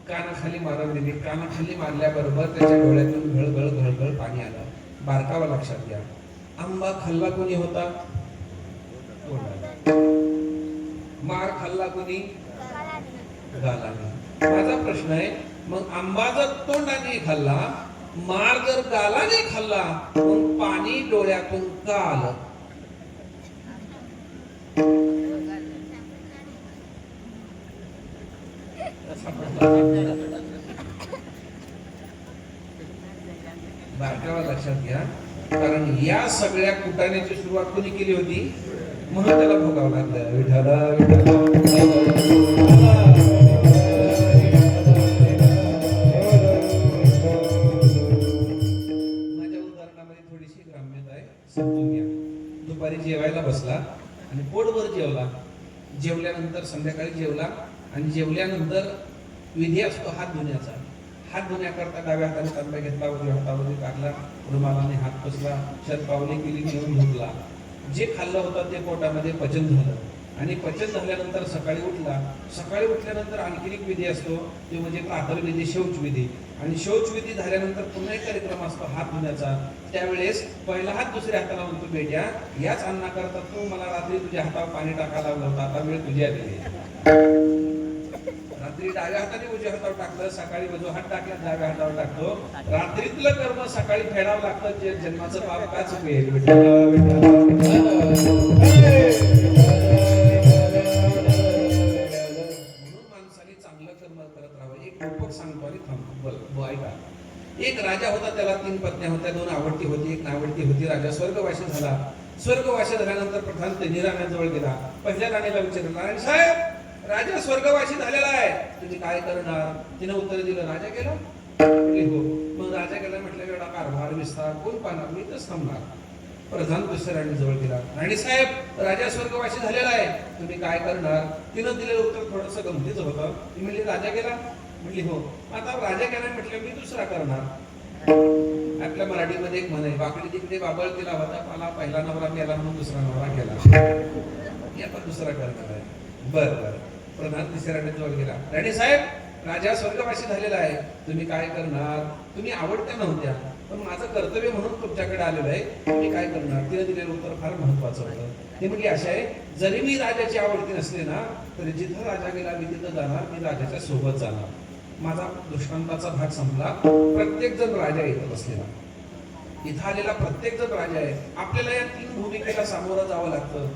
कानाखाली मारून दिली. कानाखाली मारल्याबरोबर त्याच्या डोळ्यातून घळघळ घळघळ पाणी आलं. बारकावा लक्षात घ्या, आंबा खाल्ला कोणी होता? मार खाल्ला कोणी? गालाने. माझा प्रश्न आहे, मग आंबा जर तोंडाने खाल्ला, मार जर गालाने खाल्ला, मग पाणी डोळ्यातून का आलं? बारकावा लक्षात घ्या, कारण या सगळ्या कुटाण्याची सुरुवात कोणी केली होती? म्हणून त्याला भोगावं लागलं. विठ्ठल माझ्या उदाहरणामध्ये थोडीशी ग्राम्यता आहे, समजून घ्या. दुपारी जेवायला बसला आणि पोटभर जेवला. जेवल्यानंतर संध्याकाळी जेवला आणि जेवल्यानंतर विधी असतो हात धुण्याचा. हात धुण्याकरता डाव्या हाताने तांब्या घेतला, उजव्या हातामध्ये टाकला, रुमालाने हात पुसला, शतपावली केली, घेऊन झोपला. जे खाल्लं होतं ते पोटामध्ये पचन झालं आणि पचन झाल्यानंतर सकाळी उठला. सकाळी उठल्यानंतर आणखी एक विधी असतो, ते म्हणजे प्रातर्विधी, शौचविधी. आणि शौचविधी झाल्यानंतर पुन्हा एक कार्यक्रम असतो हात धुण्याचा. त्यावेळेस पहिला हात दुसऱ्या हाताला म्हणतो, बेट्या याच अन्नाकरता तू मला रात्री तुझ्या हातावर पाणी टाकायला लावलं होतं, आता वेळ तुझी आली. रात्री डाव्या हाताने उजव्या हातावर टाकलं, सकाळी उजवा हात टाकला डाव्या हातावर टाकतो. रात्रीतलं कर्म सकाळी फेडावं लागतं. जे जन्माचं पाप का चुकेल? म्हणून माणसाने चांगलं कर्म करत राहावं. एक रूपक सांगतो आणि थांबतो, ऐका. एक राजा होता, त्याला 3 पत्न्या होत्या, 2 आवडती होती, 1 नावडती होती. राजा स्वर्गवासी झाला. स्वर्गवासी झाल्यानंतर प्रधान तेनी राण्याजवळ गेला. पहिल्या राणीला विचारलं, राणी साहेब, राजा स्वर्गवासी झालेला आहे, तुम्ही काय करणार? तिने उत्तर दिलं, राजा गेला? हो. मग राजा गेला म्हटलं, एवढा कारभार विस्तार कोण पाहणार? मी तर थांबणार. प्रधान दुसऱ्या राणीजवळ गेला, राणी साहेब, राजा स्वर्गवासी झालेला आहे, तुम्ही काय करणार? तिनं दिलेलं उत्तर थोडंसं गमतीचं होतं. ती म्हणली, राजा गेला? म्हणली हो. आता राजा गेला म्हटलं, मी दुसरा करणार. आपल्या मराठीमध्ये एक म्हण आहे, वाकडी तिकडे बाबळ केला होता, मला पहिला नवरा गेला म्हणून दुसरा नवरा गेला. मी आता दुसरा करणार आहे. बरं. प्रधान तिसऱ्या राणीजवळ गेला, राणी साहेब, राजा स्वर्गवासी झालेला आहे, तुम्ही काय करणार? तुम्ही आवडत्या नव्हत्या, पण माझं कर्तव्य म्हणून तुमच्याकडे आलेलं आहे, तुम्ही काय करणार? तिने दिलेलं उत्तर फार महत्वाचं होतं. ती म्हटली, अशा आहे, जरी मी राजाची आवडती नसले ना, तरी जिथं राजा गेला मी तिथं जाणार, मी राजाच्या सोबत जाणार. माझा दृष्टांताचा भाग संपला. प्रत्येक जण राजा इथं बसलेला, इथं आलेला प्रत्येक जण राजा आहे. आपल्याला या 3 भूमिकेला सामोरं जावं लागतं.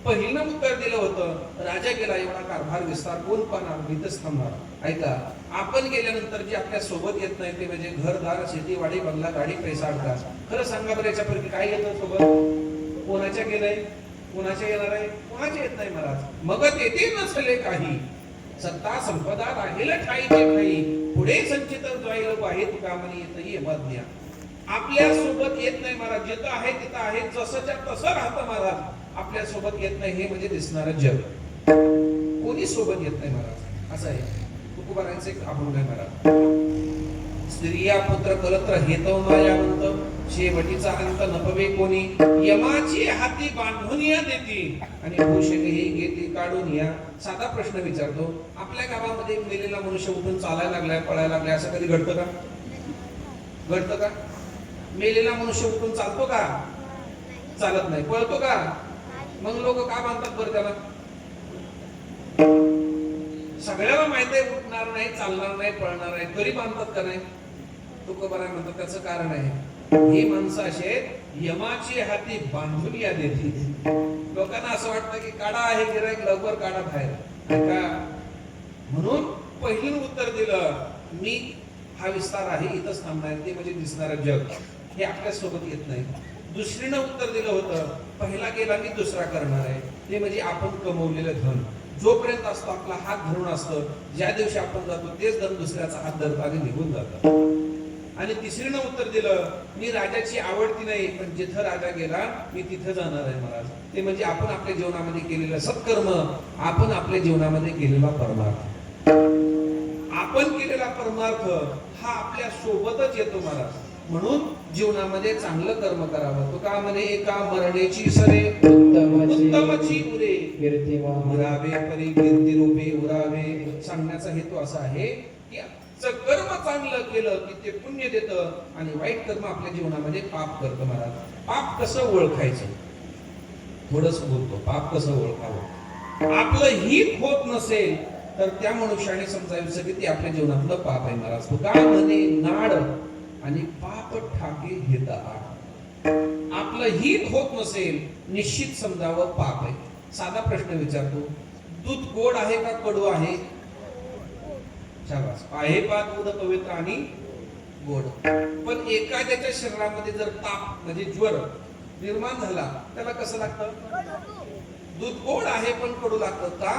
पहिलं उत्तर दिलं होतं, राजा गेला, एवढा कारभार विस्तार कोण पाहणार? मी इथंच थांबणार. ऐका, आपण गेल्यानंतर जे आपल्या सोबत येत नाही ते म्हणजे घरदार, शेतीवाडी, बंगला, गाडी, पैसा अडका. खरं सांगा बरं, याच्यापैकी काय येतं सोबत? कोणाच्या गेलंय? कोणाच्या येणार आहे? कोणाच्या येत नाही महाराज. मग तेथे नसले काही, सत्ता संपदा राहील ठाई ते ठाई, पुढे संचित जाईल बाहे तुका म्हणे येत ये मज्ञा. आपल्या सोबत येत नाही महाराज, जिथं आहे तिथं आहे, जसंच्या तसं राहतं महाराज. आपल्या सोबत येत नाही हे म्हणजे दिसणारं जग. कोणी सोबत येत नाही महाराज, असं आहे. तुकोबारांचं एक अभंग आहे महाराज, स्त्रिया पुत्र कलत्र हेतव मायावंत, शेवटीचा अंत नपवे कोणी, यमाची हाती बांधून या देती आणि भूषणही घेती काढून या. साधा प्रश्न विचारतो, आपल्या गावामध्ये मेलेला मनुष्य उठून चालायला लागलाय, पळायला लागलाय, असं कधी घडतं का? घडतं का? मेलेला मनुष्य उठून चालतो का? चालत नाही. पळतो का? मग लोक का बांधतात बरं त्याला? सगळ्याला माहित आहे उठणार नाही, चालणार नाही, पळणार नाही, तरी बांधतात का नाही? तुकोबाराय म्हणतात त्याचं कारण आहे, ही माणसं अशी आहेत, यमाची हाती बांधून या देती. लोकांना असं वाटतं की काढा आहे गिराईक, लवकर काढा बाहेर. म्हणून पहिलं उत्तर दिलं मी हा विस्तार आहे इथंच थांबणार, ते म्हणजे दिसणारं जग हे आपल्या सोबत येत नाही. दुसरीनं उत्तर दिलं होतं पहिला गेला मी दुसरा करणार आहे, ते म्हणजे आपण कमवलेलं धन जोपर्यंत असतो आपला हात धरून असतं, ज्या दिवशी आपण जातो तेच धन दुसऱ्याचा हात धरताना निघून जातं. आणि तिसरीनं उत्तर दिलं मी राजाची आवडती नाही, पण जिथं राजा गेला मी तिथं जाणार आहे महाराज, ते म्हणजे आपण आपल्या जीवनामध्ये केलेलं सत्कर्म, आपण आपल्या जीवनामध्ये केलेला परमार्थ, आपण केलेला परमार्थ हा आपल्या सोबतच येतो महाराज. म्हणून जीवनामध्ये चांगलं कर्म करावं. तो का म्हणे एका मरणेची सरे उत्तमची उरे उरावे परी कीर्ती रूपे उरावे. सांगण्याचा हेतू असा आहे की कर्म चांगलं केलं की ते पुण्य देतं आणि वाईट कर्म आपल्या जीवनामध्ये पाप करतं महाराज. पाप कसं ओळखायचं थोडस बोलतो. पाप कसं ओळखावं, आपलं हित होत नसेल तर त्या मनुष्याने समजायचं की ते आपल्या जीवनातलं पाप आहे महाराज. तो का म्हणे नाड आणि पाप ठाके घेता. आपलं हित होत नसेल निश्चित समजावं पाप आहे. साधा प्रश्न विचारतो, दूध गोड आहे का कडू आहे? शाबास. आहे पा दूध पवित्र आणि गोड. पण एखाद्याच्या शरीरामध्ये जर ताप म्हणजे ज्वर निर्माण झाला त्याला कसं लागतं? दूध गोड आहे पण कडू लागतं. का?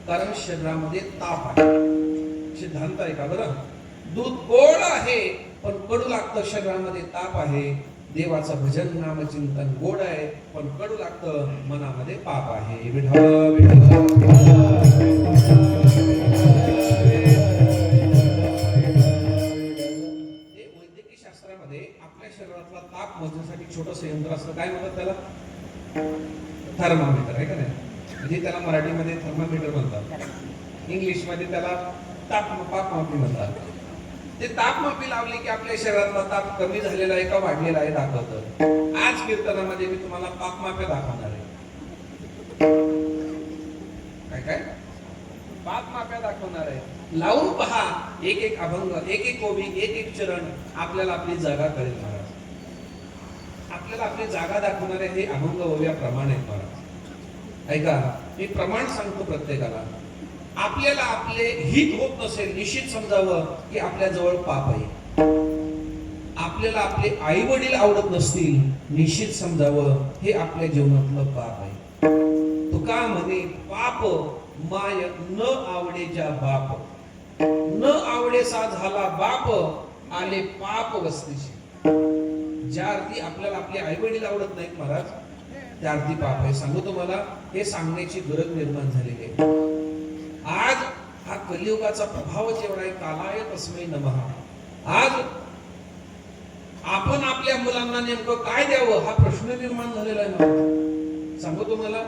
कारण शरीरामध्ये ताप आहे. सिद्धांत आहे का बरं? दूध गोड आहे पण कडू लागतं, शरीरामध्ये ताप आहे. देवाचं भजन नाम चिंतन गोड आहे पण कडू लागतं, मनामध्ये पाप आहे. विठ्ठल वैद्यकीय शास्त्रामध्ये आपल्या शरीरातला ताप मोजण्यासाठी छोटंसं यंत्र असतं. काय म्हणतात त्याला? थर्मामीटर आहे का नाही? म्हणजे त्याला मराठीमध्ये थर्मामीटर म्हणतात, इंग्लिश मध्ये त्याला तापमापी म्हणतात. ते तापमापी लावली की आपल्या शरीरातला ताप कमी झालेला आहे का वाढलेला आहे दाखवतं. आज कीर्तनामध्ये मी तुम्हाला तापमाप्या दाखवणार आहे. काय काय तापमाप्या दाखवणार आहे. लावून पहा, एक एक अभंग, एक एक ओवी, एक एक चरण, आपल्याला आपली जागा कळेल महाराज. आपल्याला आपली जागा दाखवणारे हे अभंग ओव्या प्रमाण आहेत महाराज. ऐका, मी प्रमाण सांगतो प्रत्येकाला. आपल्याला आपले हित होत नसेल निश्चित समजावं की आपल्या जवळ पाप आहे. आपल्याला आपले आई वडील आवडत नसतील निश्चित समजावं हे आपल्या जीवनातलं पाप आहे. तुका म्हणे पाप माय न आवडेच्या बाप, न आवडेसा झाला बाप, आले पाप वस्तीशी. ज्या अर्थी आपल्याला आपले आई वडील आवडत नाहीत महाराज त्या अर्थी पाप आहे. सांगू तुम्हाला, हे सांगण्याची गरज निर्माण झालेली आहे. आज हा कलियुगाचा प्रभावच एवढा आहे. कालाय तस्मै नमः. आज आपण आपल्या मुलांना नेमकं काय द्यावं हा प्रश्न निर्माण झालेला आहे. सांगू तुम्हाला,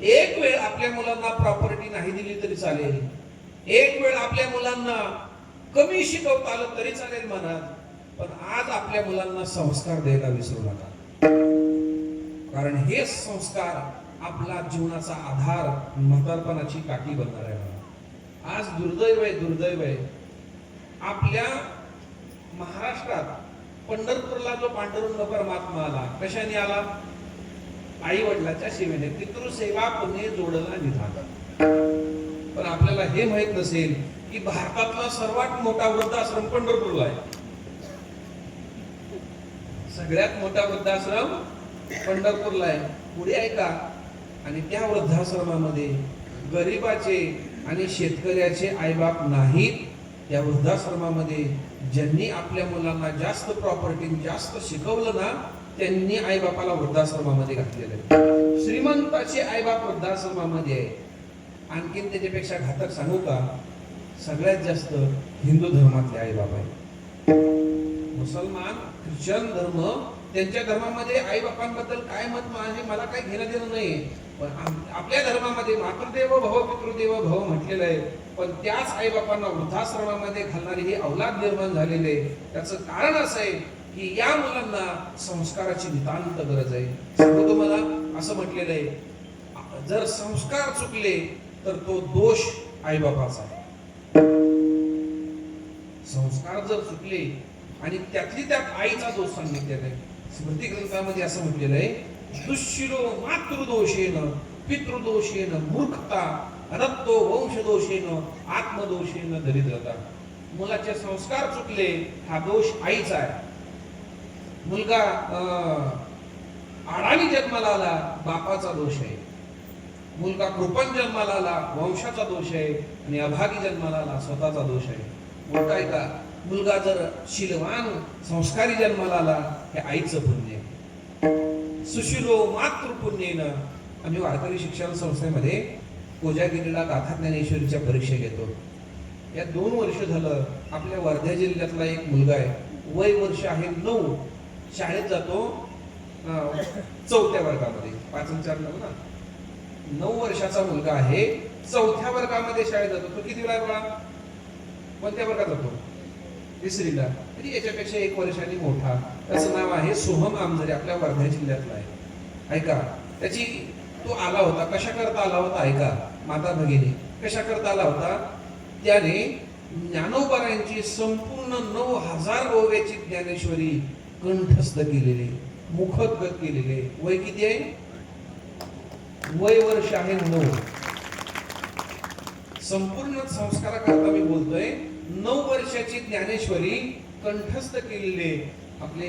एक वेळ आपल्या मुलांना प्रॉपर्टी नाही दिली तरी चालेल, एक वेळ आपल्या मुलांना कमी शिकवता आलं तरी चालेल महाराज, पण आज आपल्या मुलांना संस्कार द्यायला विसरू नका. कारण हे संस्कार आपला जीवनाचा आधार, म्हातारपणाची काठी बनणार आहे. आज दुर्दैव आहे, दुर्दैव आहे. आपल्या महाराष्ट्रात पंढरपूरला जो पांडुरंग परमात्मा आला, कशाने आला? आई वडिलाच्या सेवेने. पितृसेवा पुणे जोडला निधान. पण आपल्याला हे माहित नसेल की भारतातला सर्वात मोठा वृद्धाश्रम पंढरपूरला आहे. सगळ्यात मोठा वृद्धाश्रम पंढरपूरला आहे. पुढे ऐका, आणि त्या वृद्धाश्रमामध्ये गरिबाचे आणि शेतकऱ्याचे आईबाप नाहीत. त्या वृद्धाश्रमामध्ये ज्यांनी आपल्या मुलांना जास्त प्रॉपर्टी जास्त शिकवलं ना त्यांनी आईबापाला वृद्धाश्रमामध्ये घातलेलं आहे. श्रीमंताचे आईबाप वृद्धाश्रमामध्ये आहे. आणखीन त्याच्यापेक्षा घातक सांगू का? सगळ्यात जास्त हिंदू धर्मातले आईबाप आहे. मुसलमान ख्रिश्चन धर्म, त्यांच्या धर्मामध्ये आई बापांबद्दल काय मत आहे मला काही घेणं देणं नाही, पण आपल्या धर्मामध्ये मातृदेव भव पितृदेव भव म्हटलेलं आहे. पण त्याच आई बापांना वृद्धाश्रमामध्ये घालणारी ही अवलाद निर्माण झालेली आहे. त्याचं कारण असं आहे की या मुलांना संस्काराची नितांत गरज आहे. सांगतो तुम्हाला, असं म्हटलेलं आहे, जर संस्कार चुकले तर तो दोष आई बापाचा आहे. संस्कार जर चुकले आणि त्यातली त्यात आईचा दोष सांगितलेला आहे. स्मृती ग्रंथामध्ये असं म्हटलेलं आहे, दुःशिरो मातृदोषेन पितृदोषेन मूर्खता रक्तो वंशदोषेन आत्मदोषेन दरिद्रता. मुलाचे संस्कार चुकले हा दोष आईचा आहे. मुलगा आडाणी जन्माला आला बापाचा दोष आहे. मुलगा कृपण जन्माला आला वंशाचा दोष आहे. आणि अभागी जन्माला आला स्वतःचा दोष आहे. मोठा आहे का मुलगा जर शीलवान संस्कारी जन्माला आला हे आईचं पुण्य आहे. सुशीलो मातृपुण्येनं. आम्ही वारकरी शिक्षण संस्थेमध्ये कोजागिरीला गाथा ज्ञानेश्वरीच्या परीक्षा घेतो. या 2 वर्ष झालं आपल्या वर्धा जिल्ह्यातला एक मुलगा आहे. वय वर्ष आहे 9. शाळेत जातो 4थ्या वर्गामध्ये. 5 आणि 4 9 ना. 9 वर्षाचा मुलगा आहे. 4थ्या वर्गामध्ये शाळेत जातो. तो किती वेळा बघा कोणत्या वर्गात जातो? 3रीला. तरी याच्यापेक्षा 1 वर्षांनी मोठा. त्याचं नाव आहे सोहम आमजरे. आपल्या वर्धा जिल्ह्यातला आहे. ऐका त्याची तो आला होता. कशा करता आला होता ऐका माता भगिनी. कशा करता आला होता? त्याने ज्ञानोबारायांची संपूर्ण 9000 ओव्याची ज्ञानेश्वरी कंठस्थ केलेली, मुखोद्गत केलेले. वय किती आहे? वय वर्ष आहे 9. संपूर्ण संस्काराकरता मी बोलतोय. 9 वर्षाची ज्ञानेश्वरी कंठस्थ केलेले आपले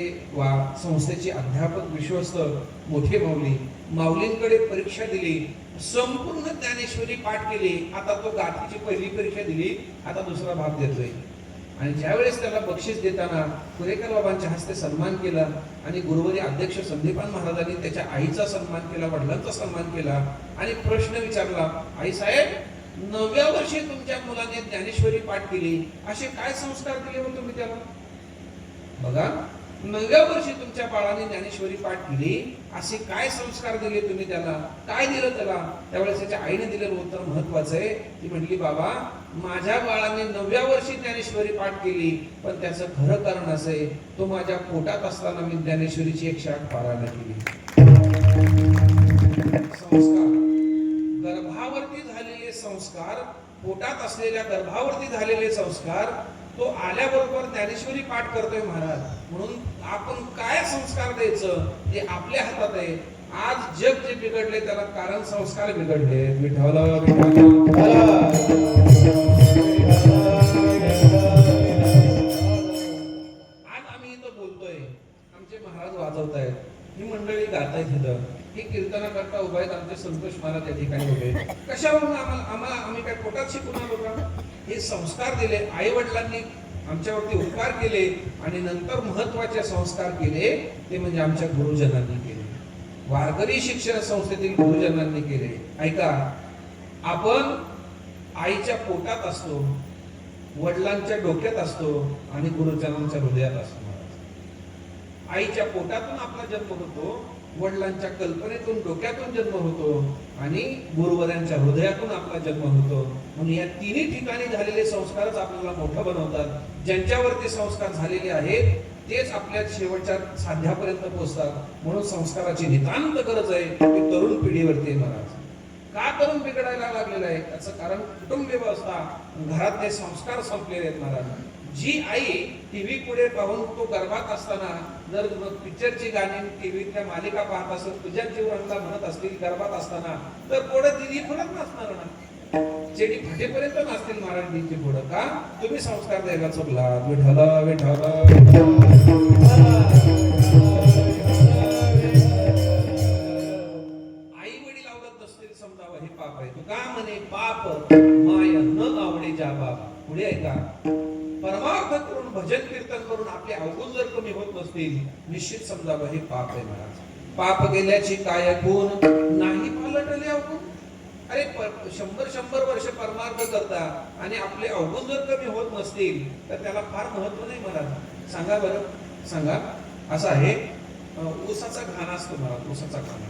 संस्थेचे अध्यापक विश्वस्त मोठे माऊलींकडे परीक्षा दिली. संपूर्ण ज्ञानेश्वरी पाठ केली. आता तो गाथीची पहिली परीक्षा दिली. आता दुसरा भाग देतोय. आणि ज्यावेळेस त्याला बक्षीस देताना पुरेकर बाबांच्या हस्ते सन्मान केला आणि गुरुवारी अध्यक्ष संदीपान महाराजांनी त्याच्या आईचा सन्मान केला, वडिलांचा सन्मान केला आणि प्रश्न विचारला, आई साहेब 9व्या वर्षी तुमच्या मुलाने ज्ञानेश्वरी पाठ केली, असे काय संस्कार दिले हो तुम्ही त्याला? बघा 9व्या वर्षी तुमच्या बाळाने ज्ञानेश्वरी पाठ केली, असे काय संस्कार दिले तुम्ही त्याला? काय दिलं त्याला? त्यावेळेस त्याच्या आईने दिलेलं उत्तर महत्वाचं आहे. ती म्हटली, बाबा माझ्या बाळाने 9व्या वर्षी ज्ञानेश्वरी पाठ केली, पण त्याचं खरं कारण असं आहे, तो माझ्या पोटात असताना मी ज्ञानेश्वरीची 108 पारायण केली. संस्कार, गर्भावरती झालेले संस्कार, पोटात असलेल्या गर्भावरती झालेले संस्कार, तो आल्याबरोबर ज्ञानेश्वरी पाठ करतोय महाराज. म्हणून आपण काय संस्कार द्यायचं ते आपल्या हातात आहे. आज जग जे बिघडले त्याला कारण संस्कार बिघडले. विठ्ठल आज आम्ही इथं बोलतोय, आमचे महाराज वाजवतायत, ही मंडळी गातायत इथं, ही कीर्तना करता उभा आहेत, आमचे संतोष महाराज या ठिकाणी उभे. कशावरून आम्ही काय पोटात शिकून आलो का? हे संस्कार दिले, आई वडिलांनी आमच्यावरती उपकार केले आणि नंतर महत्वाचे संस्कार केले ते म्हणजे आमच्या गुरुजनांनी केले, वारकरी शिक्षण संस्थेतील गुरुजनांनी केले. ऐका, आपण आईच्या पोटात असतो, वडिलांच्या डोक्यात असतो आणि गुरुजनांच्या हृदयात असतो. आईच्या पोटातून आपला जन्म होतो, वडिलांच्या कल्पनेतून डोक्यातून जन्म होतो आणि गुरुवरांच्या हृदयातून आपला जन्म होतो. म्हणून या तिन्ही ठिकाणी झालेले संस्कारच आपल्याला मोठं बनवतात. ज्यांच्यावरती संस्कार झालेले आहेत तेच आपल्या शेवटच्या साध्यापर्यंत पोहोचतात. म्हणून संस्काराची नितांत गरज आहे की तरुण पिढीवरती महाराज. का तरुण बिघडायला लागलेलं आहे? याचं कारण कुटुंब व्यवस्था, घरातले संस्कार संपलेले आहेत महाराज. जी आई टीव्ही पुढे पाहून तो गर्भात असताना जर पिक्चरची गाणी टीव्हीतल्या मालिका पाहत असेल, तुझ्या जीवनाला म्हणत असतील गर्भात असताना, तर पुढे दिली फुलत नसणार ना, जेडी फाटेपर्यंत नसतील महाराज दिनची पुढं. का? तुम्ही संस्कार द्यायला चुकला. विठ्ठल विठ्ठल आई वडील आवडत नसतील समजावं हे पाप आहे. तू का म्हणे पाप माय न आवडे ज्या बाप. पुढे ऐका, परमार्थ करून भजन कीर्तन करून आपले अवगुण जर कमी होत नसतील, निश्चित समजावं हे पाप आहे महाराज. पाप गेल्याची काय गुण नाही पालटले अवगुण. अरे 100 वर्ष परमार्थ करता आणि आपले अवगुण जर कमी होत नसतील तर त्याला फार महत्व नाही महाराज. सांगा बरं, सांगा. असं आहे, ऊसाचा घाणा असतो महाराज, ऊसाचा घाणा,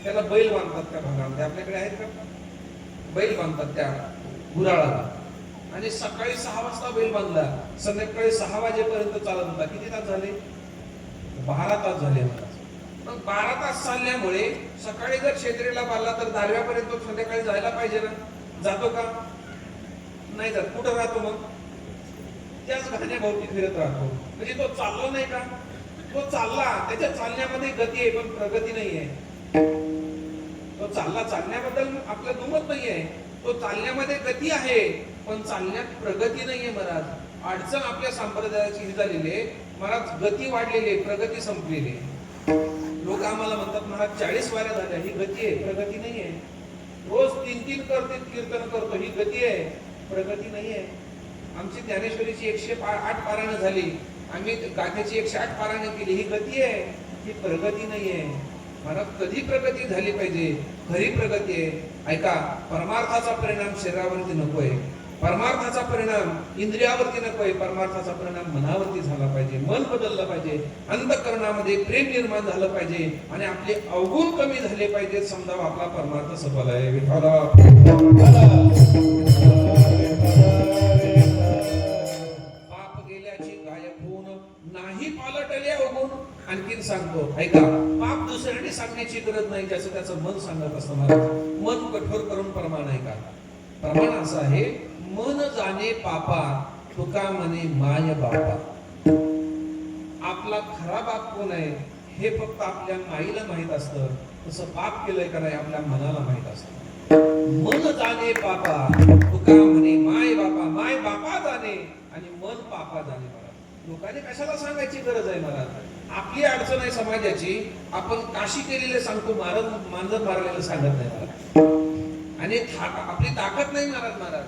त्याला बैल बांधतात त्या भागामध्ये. आपल्याकडे आहेत का? बैल बांधतात त्या गुराळाला. आणि सकाळी 6 वाजता बैल बांधला, संध्याकाळी 6 वाजेपर्यंत चालत होता. किती तास झाले? 12 तास झाले महाराज. पण 12 तास चालल्यामुळे सकाळी जर शेत्रीला बांधला तर दारव्यापर्यंत संध्याकाळी जायला पाहिजे ना. जातो का? नाही जात. कुठं राहतो मग? त्याच घाण्याभोवती फिरत राहतो. म्हणजे तो चालला नाही का? तो चालला, त्याच्या चालण्यामध्ये गती आहे पण प्रगती नाही आहे. तो चालला, चालण्याबद्दल आपलं दुमत नाही आहे. तो तो चालण्यामध्ये गती आहे पण चालण्यात प्रगती नाहीये महाराज. अडचण आपल्या संप्रदायाची ही झालेली आहे महाराज. गती वाढलेली आहे, प्रगती संपलेली आहे. लोक आम्हाला म्हणतात महाराज 40 वाऱ्या झाल्या, ही गती आहे, प्रगती नाहीये. रोज 3-3 करते कीर्तन करतो, ही गती आहे, प्रगती नाहीये. आमची ज्ञानेश्वरीची 108 पारायण झाली, आम्ही गाथेची 108 पारायण केली, ही गती आहे, ही प्रगती नाहीये. महाराज कधी प्रगती झाली पाहिजे, खरी प्रगती आहे. ऐका, परमार्थाचा परिणाम शरीरावरती नकोय, परमार्थाचा परिणाम इंद्रियावरती नकोय, परमार्थाचा परिणाम मनावरती झाला पाहिजे. मन बदललं पाहिजे, अंतःकरणामध्ये प्रेम निर्माण झालं पाहिजे आणि आपले अवगुण कमी झाले पाहिजेत. समजा आपला परमार्थ सफल आहे. विठ्ठला पाप गेल्याची गायब होऊन नाही पालटले अवगुण. आणखीन सांगतो ऐका, पाप दुसऱ्याने सांगण्याची गरज नाही, ज्याचं त्याचं मन सांगत असतं महाराज. मन कठोर करून प्रमाण आहे का? प्रमाण असं आहे, मन जाणे पापा तुका म्हणे माय बापा. आपला खरा बाप कोण आहे हे फक्त आपल्या माईला माहित असतं, तसं पाप केलंय का नाही आपल्या मनाला माहित असतं. मन जाणे पापा तुका म्हणे माय बापा. माय बापा जाणे आणि मन पापा जाणे. महाराज लोकांनी कशाला सांगायची गरज आहे महाराज? आपली अडचण आहे समाजाची, आपण काशी केलेले सांगतो, मांजर मारलेलं सांगत नाही महाराज. आणि आपली ताकद नाही महाराज.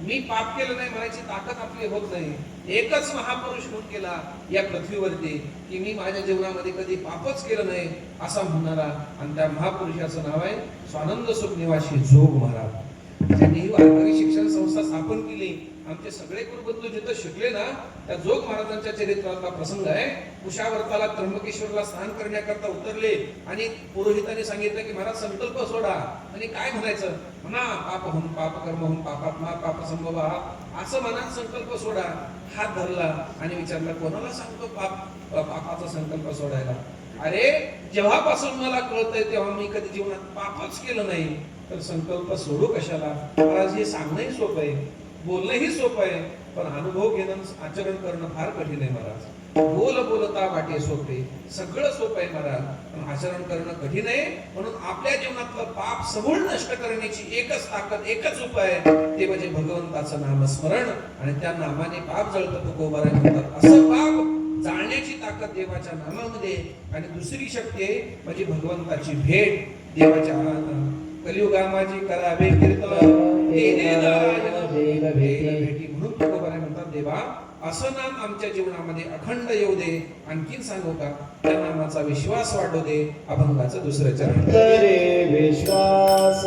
मी पाप केलं नाही म्हणायची ताकद आपली होत नाही. एकच महापुरुष होऊन गेला या पृथ्वीवरती की मी माझ्या जीवनामध्ये कधी पापच केलं नाही असा म्हणणारा, आणि त्या महापुरुषाचं नाव आहे स्वानंद सुख निवासी जोग महाराज. त्यांनी ही वारकरी शिक्षण संस्था स्थापन केली. आमचे सगळे गुरुबंधू जिथं शिकले ना, त्या जोग महाराजांच्या चरित्रातला प्रसंग आहे. कुशावर्ताला त्र्यंबकेश्वरला स्नान करण्याकरता उतरले आणि पुरोहितांनी सांगितलं की महाराज संकल्प सोडा. आणि काय म्हणायचं? म्हणा पाप होऊन पाप कर्म होऊन पापात्मा पाप संभवा, असं मनात संकल्प सोडा. हात धरला आणि विचारला कोणाला सांगतो पापाचा संकल्प सोडायला? अरे जेव्हापासून मला कळतंय तेव्हा मी कधी जीवनात पापच केलं नाही, तर संकल्प सोडू कशाला? महाराज हे सांगणंही सोपं आहे, बोलणंही सोपं आहे, पण अनुभव घेणं आचरण करणं फार कठीण आहे महाराज. बोलता वाटे सोपे, सगळं सोपं आहे महाराज, पण आचरण करणं कठीण आहे. म्हणून आपल्या जीवनातलं पाप समूळ नष्ट करण्याची एकच ताकद, एकच उपाय आहे, ते म्हणजे भगवंताचं नामस्मरण. आणि त्या नामाने पाप जळतं तुकोबाराय म्हणतात. असं पाप जाळण्याची ताकद देवाच्या नामामध्ये. आणि दुसरी शक्ती आहे म्हणजे भगवंताची भेट. देवाच्या कलियुगामाची करावे कीर्तन भेटी म्हणून तुकोबाराय म्हणतात, देवा असं नाम आमच्या जीवनामध्ये अखंड येऊ दे. आणखीन सांगू का? त्या नामाचा विश्वास वाढू दे. अभंगाचं दुसरं चरण. करे विश्वास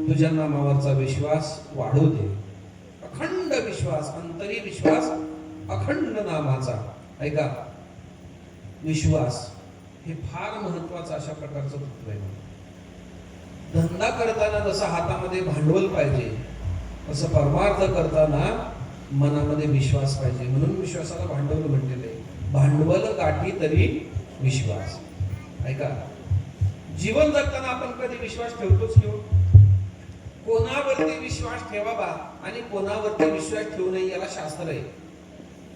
तुझ्या नामावरचा विश्वास वाढू दे. अखंड विश्वास, अंतरी विश्वास अखंड नामाचा. ऐका, विश्वास हे फार महत्वाचं अशा प्रकारचं तत्व आहे. धंदा करताना जसं हातामध्ये भांडवल पाहिजे, तसं परमार्थ करताना मनामध्ये विश्वास पाहिजे. म्हणून विश्वासाला भांडवल म्हटलेलं आहे. भांडवल गाठी तरी विश्वास. ऐका, जीवन जगताना आपण कधी विश्वास ठेवतोच किंवा कोणावरती विश्वास ठेवावा आणि कोणावरती विश्वास ठेवू नये याला शास्त्र आहे.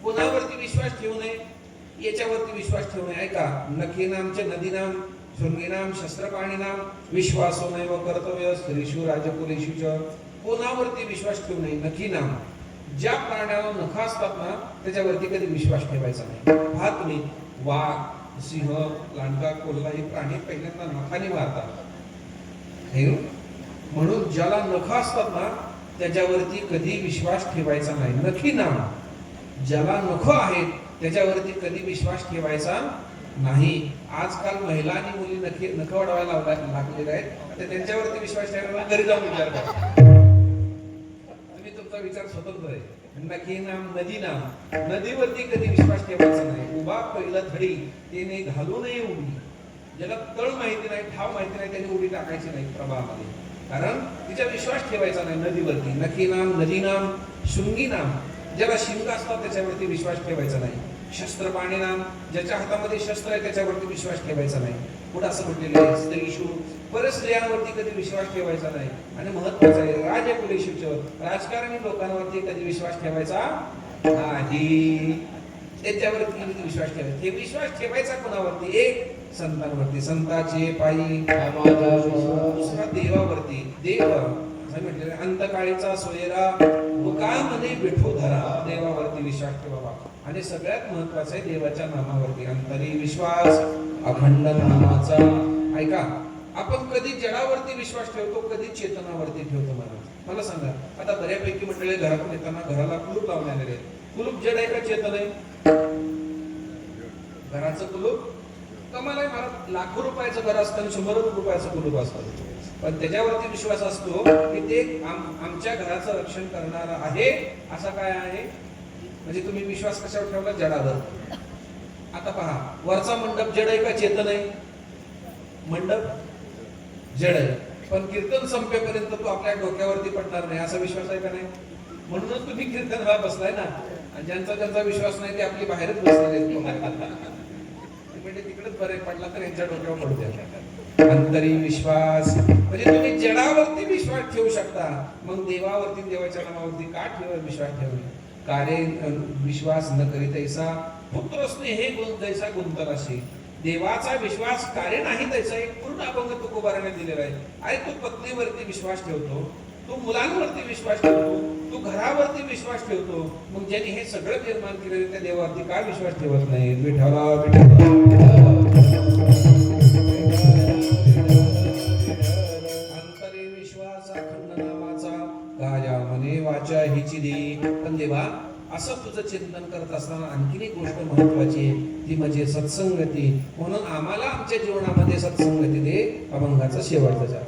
कोणावरती विश्वास ठेवू नये, याच्यावरती विश्वास ठेवू नये. ऐका, नखीनाम च नदीनाम शृंगीनाम शस्त्रपाणीनाम विश्वासो नैव कर्तव्य स्त्रीषु राजकुलेषु च. कोणावरती विश्वास ठेवू नये. नखीनाम, ज्या प्राण्याला नख असतात ना त्याच्यावरती कधी विश्वास ठेवायचा नाही. पहा तुम्ही, वाघ, सिंह, लांडगा, कोल्हा हे प्राणी पहिल्यांदा नखाने मारतात. हे म्हणून ज्याला नख असतात ना त्याच्यावरती कधी विश्वास ठेवायचा नाही. नखीनाम, ज्याला नख आहेत त्याच्यावरती कधी विश्वास ठेवायचा नाही. आजकाल महिला आणि मुली नख वाढवायला लागलेल्या आहेत. आता त्यांच्यावरती विश्वास ठेवायला घरी जाऊन विचार करा. तुम्ही तुमचा विचार स्वतंत्र आहे. नखीनाम नदीनाम, नदीवरती कधी विश्वास ठेवायचा नाही. उभा पहिलं धडी त्याने घालू नये उडी. ज्याला तळ माहिती नाही, ठाव माहिती नाही, त्याने उडी टाकायची नाही प्रवाहामध्ये, कारण तिचा विश्वास ठेवायचा नाही नदीवरती. नखीनाम नदीनाम शृंगीनाम, ज्याला शिंग असतात त्याच्यावरती विश्वास ठेवायचा नाही. शस्त्रपाणीनाम, ज्याच्या हातामध्ये शस्त्र आहे त्याच्यावरती विश्वास ठेवायचा नाही. पुढे असं म्हटलेलं आहे स्त्रीषु, परस्त्रियांवरती कधी विश्वास ठेवायचा नाही. आणि महत्वाचं आहे राजकुलेषु, राजकारणी लोकांवरती कधी विश्वास ठेवायचा नाही. त्याच्यावरती विश्वास ठेवायचा. हे विश्वास ठेवायचा कोणावरती? एक संतांवरती, संताचे पायी. दुसरा देवावरती, देव असं म्हटलेलं आहे. अंतकाळीचा सोयरा तुका म्हणे विठू धरा, देवावरती विश्वास ठेवावा. आणि सगळ्यात महत्वाचं आहे देवाच्या नामावरती अंतरी विश्वास, अखंड नामाचा. ऐका, आपण कधी जडावरती विश्वास ठेवतो, कधी चेतनावरती ठेवतो? मला सांगा. आता बऱ्यापैकी मंडळी घरातून येताना घराला कुलूप लावण्यात आले. कुलूप जड आहे का चेतन आहे? घराचं कुलूप कमाल आहे. मला लाखो रुपयाचं घर असतं आणि 100 रुपयाचं कुलूप असतं, पण त्याच्यावरती विश्वास असतो की ते आमच्या घराचं रक्षण करणार आहे. असा काय आहे? म्हणजे तुम्ही विश्वास कशावर ठेवला? जडावर. आता पहा, वरचा मंडप जड आहे का चेतन आहे? मंडप जड आहे, पण कीर्तन संपेपर्यंत तो आपल्या डोक्यावरती पडणार नाही असा विश्वास आहे का नाही? म्हणूनच तुम्ही कीर्तनाला बसलाय ना. आणि ज्यांचा विश्वास नाही ते आपली बाहेरच बसलेले म्हणजे तिकडेच बरे पडला तर यांच्या डोक्यावर पडते. अंतरी विश्वास म्हणजे तुम्ही जडावरती विश्वास ठेवू शकता, मग देवावरती, देवाच्या नामावरती का विश्वास ठेवणे? कार्य विश्वास न करीत ऐसा पुत्र स्नेहे गुण जैसा गुंतराशी. देवाचा विश्वास कार्य नाही त्याचा एक पूर्ण अभंग तुकोबाराने दिलेला आहे. अरे तू पत्नीवरती विश्वास ठेवतो, तू मुलांवरती विश्वास ठेवतो, तू घरावरती विश्वास ठेवतो, मग ज्यांनी हे सगळं निर्माण केलेलं त्या देवावरती का विश्वास ठेवत नाही? विठ्ठला अंतरे विश्वास अखंड नामाचा, गाया मने वाचा हिची दे. पण देवा, असं तुझं चिंतन करत असताना आणखीन एक गोष्ट महत्वाची आहे, ती म्हणजे सत्संगती. म्हणून आम्हाला आमच्या जीवनामध्ये सत्संगती दे. अभंगाचा शेवटचा चाल.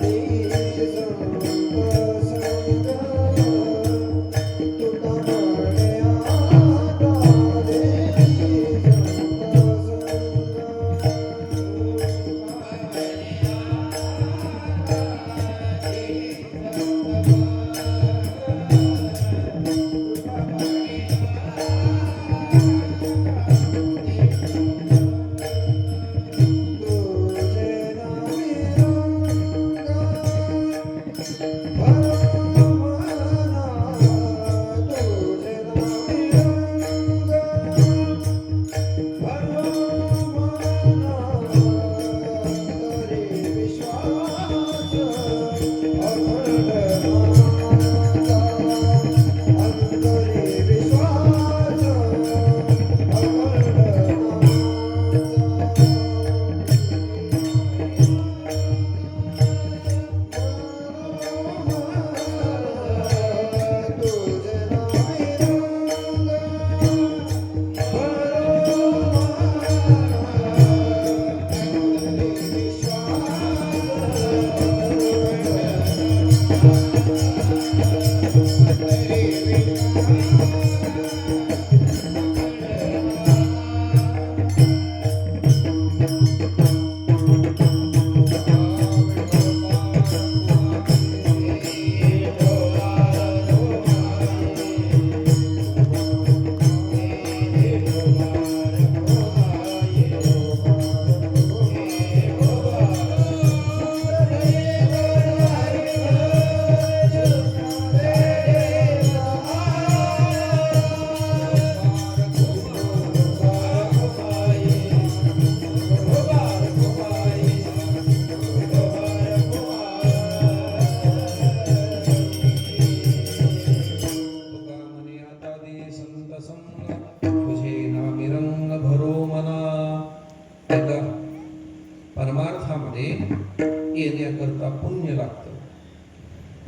Jesus.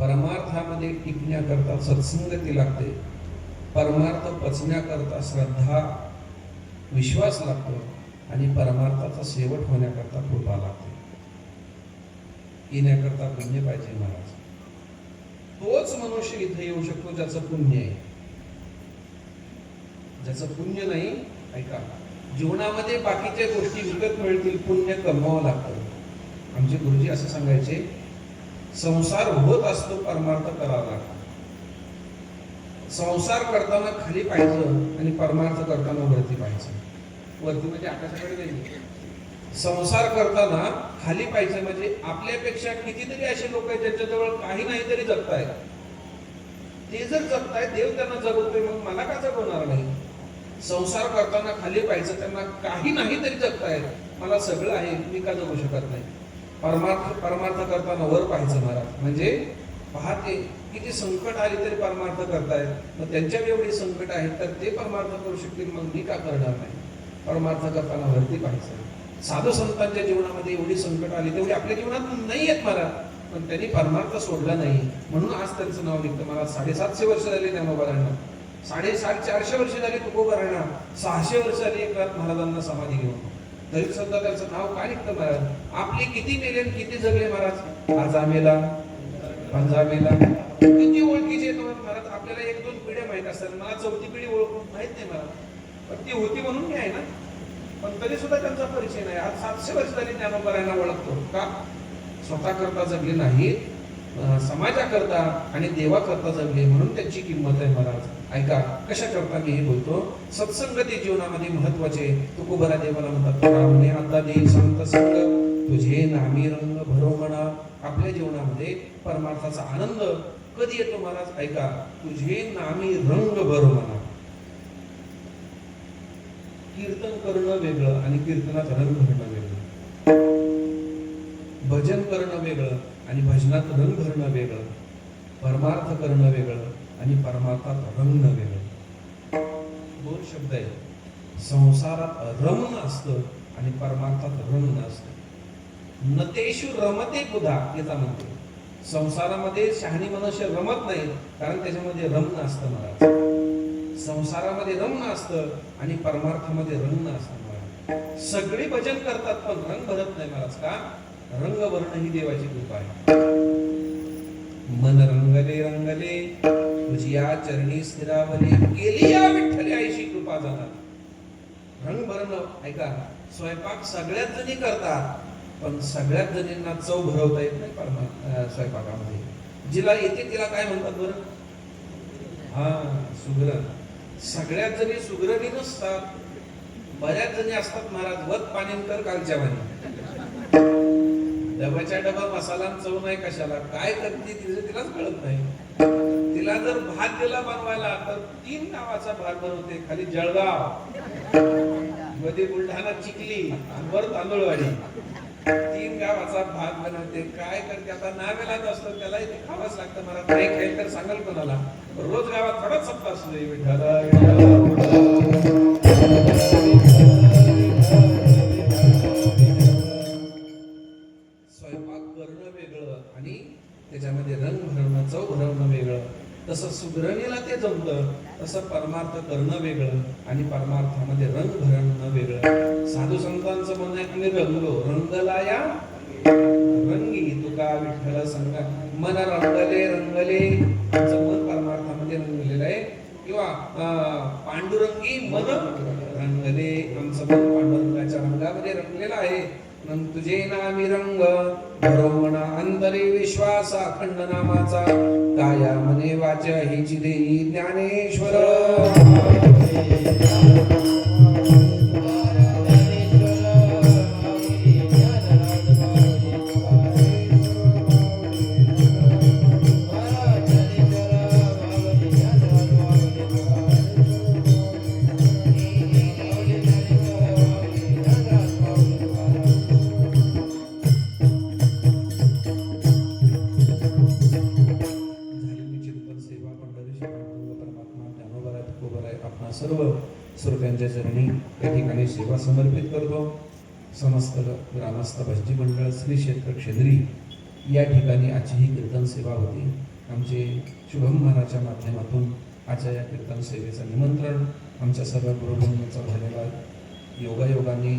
परमार्थामध्ये टिकण्याकरता सत्संगती लागते, परमार्थ पचण्याकरता श्रद्धा विश्वास लागतो आणि परमार्थाचा शेवट होण्याकरता कृपा लागते. येण्याकरता पुण्य पाहिजे महाराज. तोच मनुष्य इथे येऊ शकतो ज्याचं पुण्य आहे. ज्याचं पुण्य नाही, ऐका, जीवनामध्ये बाकीच्या गोष्टी विकत मिळतील, पुण्य कमवावं लागतं. आमचे गुरुजी असं सांगायचे, संसार होत असतो परमार्थ करावा लागतो. संसार करताना खाली पाहिजे आणि परमार्थ करताना वरती पाहिजे. वरती म्हणजे आकाशाकडे नाही. संसार करताना खाली पाहिजे म्हणजे आपल्यापेक्षा कितीतरी असे लोक आहेत ज्यांच्याजवळ काही नाही तरी जगतायत. ते जर जगतायत, देव त्यांना जगवतोय, मग मला का जगवणार नाही? संसार करताना खाली पाहिजे, त्यांना काही नाही तरी जगतायत, मला सगळं आहे, मी का जगू शकत नाही? परमार्थ करताना वर पाहायचं महाराज. म्हणजे पाहते किती संकट आली तरी परमार्थ करतायत, मग त्यांच्यावर एवढी संकट आहेत तर ते परमार्थ करू शकतील, मग मी का करणार नाही? परमार्थ करताना वरती पाहायचं. साधू संतांच्या जीवनामध्ये एवढी संकट आली तेवढी आपल्या जीवनात नाही आहेत महाराज, पण त्यांनी परमार्थ सोडला नाही, म्हणून आज त्यांचं नाव निघतं. मला 750 वर्ष झाली ज्ञानोबारांना, 450 वर्ष झाली तुकोबारांना, 600 वर्ष झाली एकनाथ महाराजांना समाधी घेऊन, तरी सुद्धा त्याचं नाव काय निघतं महाराज? आपली किती मेले किती जगले महाराज? आजा मेला, पंजा मेला, किती ओळखीचे येतो महाराज. आपल्याला 1-2 पिढ्या माहित असतात, मला 4थी पिढी ओळखून माहित नाही मला, पण ती होती म्हणून मी आहे ना. पण तरी सुद्धा त्यांचा परिचय नाही. आज 700 वर्ष झाली ज्ञानोबारांना ओळखतो का? स्वतः करता जगले नाही, समाजाकरता आणि देवाकरता जगले, म्हणून त्यांची किंमत आहे महाराज. ऐका, कशा करता मी हे बोलतो? सत्संगती जीवनामध्ये महत्वाचे. तुकोबरा देवाला म्हणतात, रामने आता दे संत संग तुझे नामी रंग भरो म्हणा. आपल्या जीवनामध्ये परमार्थाचा आनंद कधी येतो महाराज? ऐका, तुझे नामी रंग भरो म्हणा. कीर्तन करणं वेगळं आणि कीर्तनात रंग भरणं वेगळं. भजन करणं वेगळं आणि भजनात रंग भरणं वेगळं. परमार्थ करणं वेगळं आणि परमार्थात रंगणं वेगळं. 2 शब्द आहेत. संसारात रमणं असतं आणि परमार्थात रंगणं असतं. नतेषु रमते बुधा याचा म्हणतो. संसारामध्ये शहाणी मनुष्य रमत नाही, कारण त्याच्यामध्ये रमणं असतं महाराज. संसारामध्ये रमणं असतं आणि परमार्थामध्ये रंगणं असतं महाराज. सगळे भजन करतात पण रंग भरत नाही महाराज. का? रंग भरणं ही देवाची कृपा आहे. मन रंगले रंगले तुझिया चरणी स्थिरावले, केली या विठ्ठली आईशी कृपा जाणार. रंग भरणं, ऐका, स्वयंपाक सगळ्याच जणी करतात, पण सगळ्याच जणींना चव भरवता येत नाही स्वयंपाकामध्ये. जिला येते तिला काय म्हणतात बरं? हा, सुगरण. सगळ्याच जणी सुगरणी नसतात, बऱ्याच जणी असतात महाराज वत पाणीकर कालच्या वाणी. डबाच्या डबा मसाला चव नाही कशाला, काय करते तिलाच कळत नाही. तिला जर भात दिला बनवायला तर 3 गावाचा भात बनवते. खाली जळगाव, मध्ये बुलढाणा, चिखली आणि वर तांदूळवाडी, 3 गावाचा भात बनवते. काय करते आता? नावेलाच असतं, त्याला ते खावंच लागतं. मला नाही खाईल तर सांगाल कोणाला? रोज गावात थोडाच सप्ता असतो. स्वयंपाक करणं वेगळं आणि त्याच्यामध्ये रंग भरणं, चव भरवणं वेगळं. तसं सुगरणीला ते जमतं, तसं परमार्थ करणं वेगळं आणि परमार्थामध्ये रंग भरणं वेगळं. साधू संतांचं म्हणणं आहे, तुम्ही रंगलो रंगला या रंगी तुका विठ्ठल संग. मन रंगले रंगले, आमचं मन परमार्थामध्ये रंगलेलं आहे. किंवा पांडुरंगी मन रंगले, आमचं मन पांडुरंगाच्या रंगामध्ये रंगलेलं आहे. तुझे नामी रंग भरो म्हणा, अंतरे विश्वास अखंड नामाचा, काया मने वाचा हिची देई ज्ञानेश्वर. सर्व श्रोत्यांच्या चरणी या ठिकाणी सेवा समर्पित करतो. समस्त ग्रामस्थ भजनी मंडळ श्री क्षेत्र क्षेत्री या ठिकाणी आजची ही कीर्तन सेवा होती. आमचे शुभम महाराजच्या माध्यमातून आजच्या या कीर्तन सेवेचं निमंत्रण आमच्या सर्व गुरुभूमीचं झालेलं आहे. योगायोगाने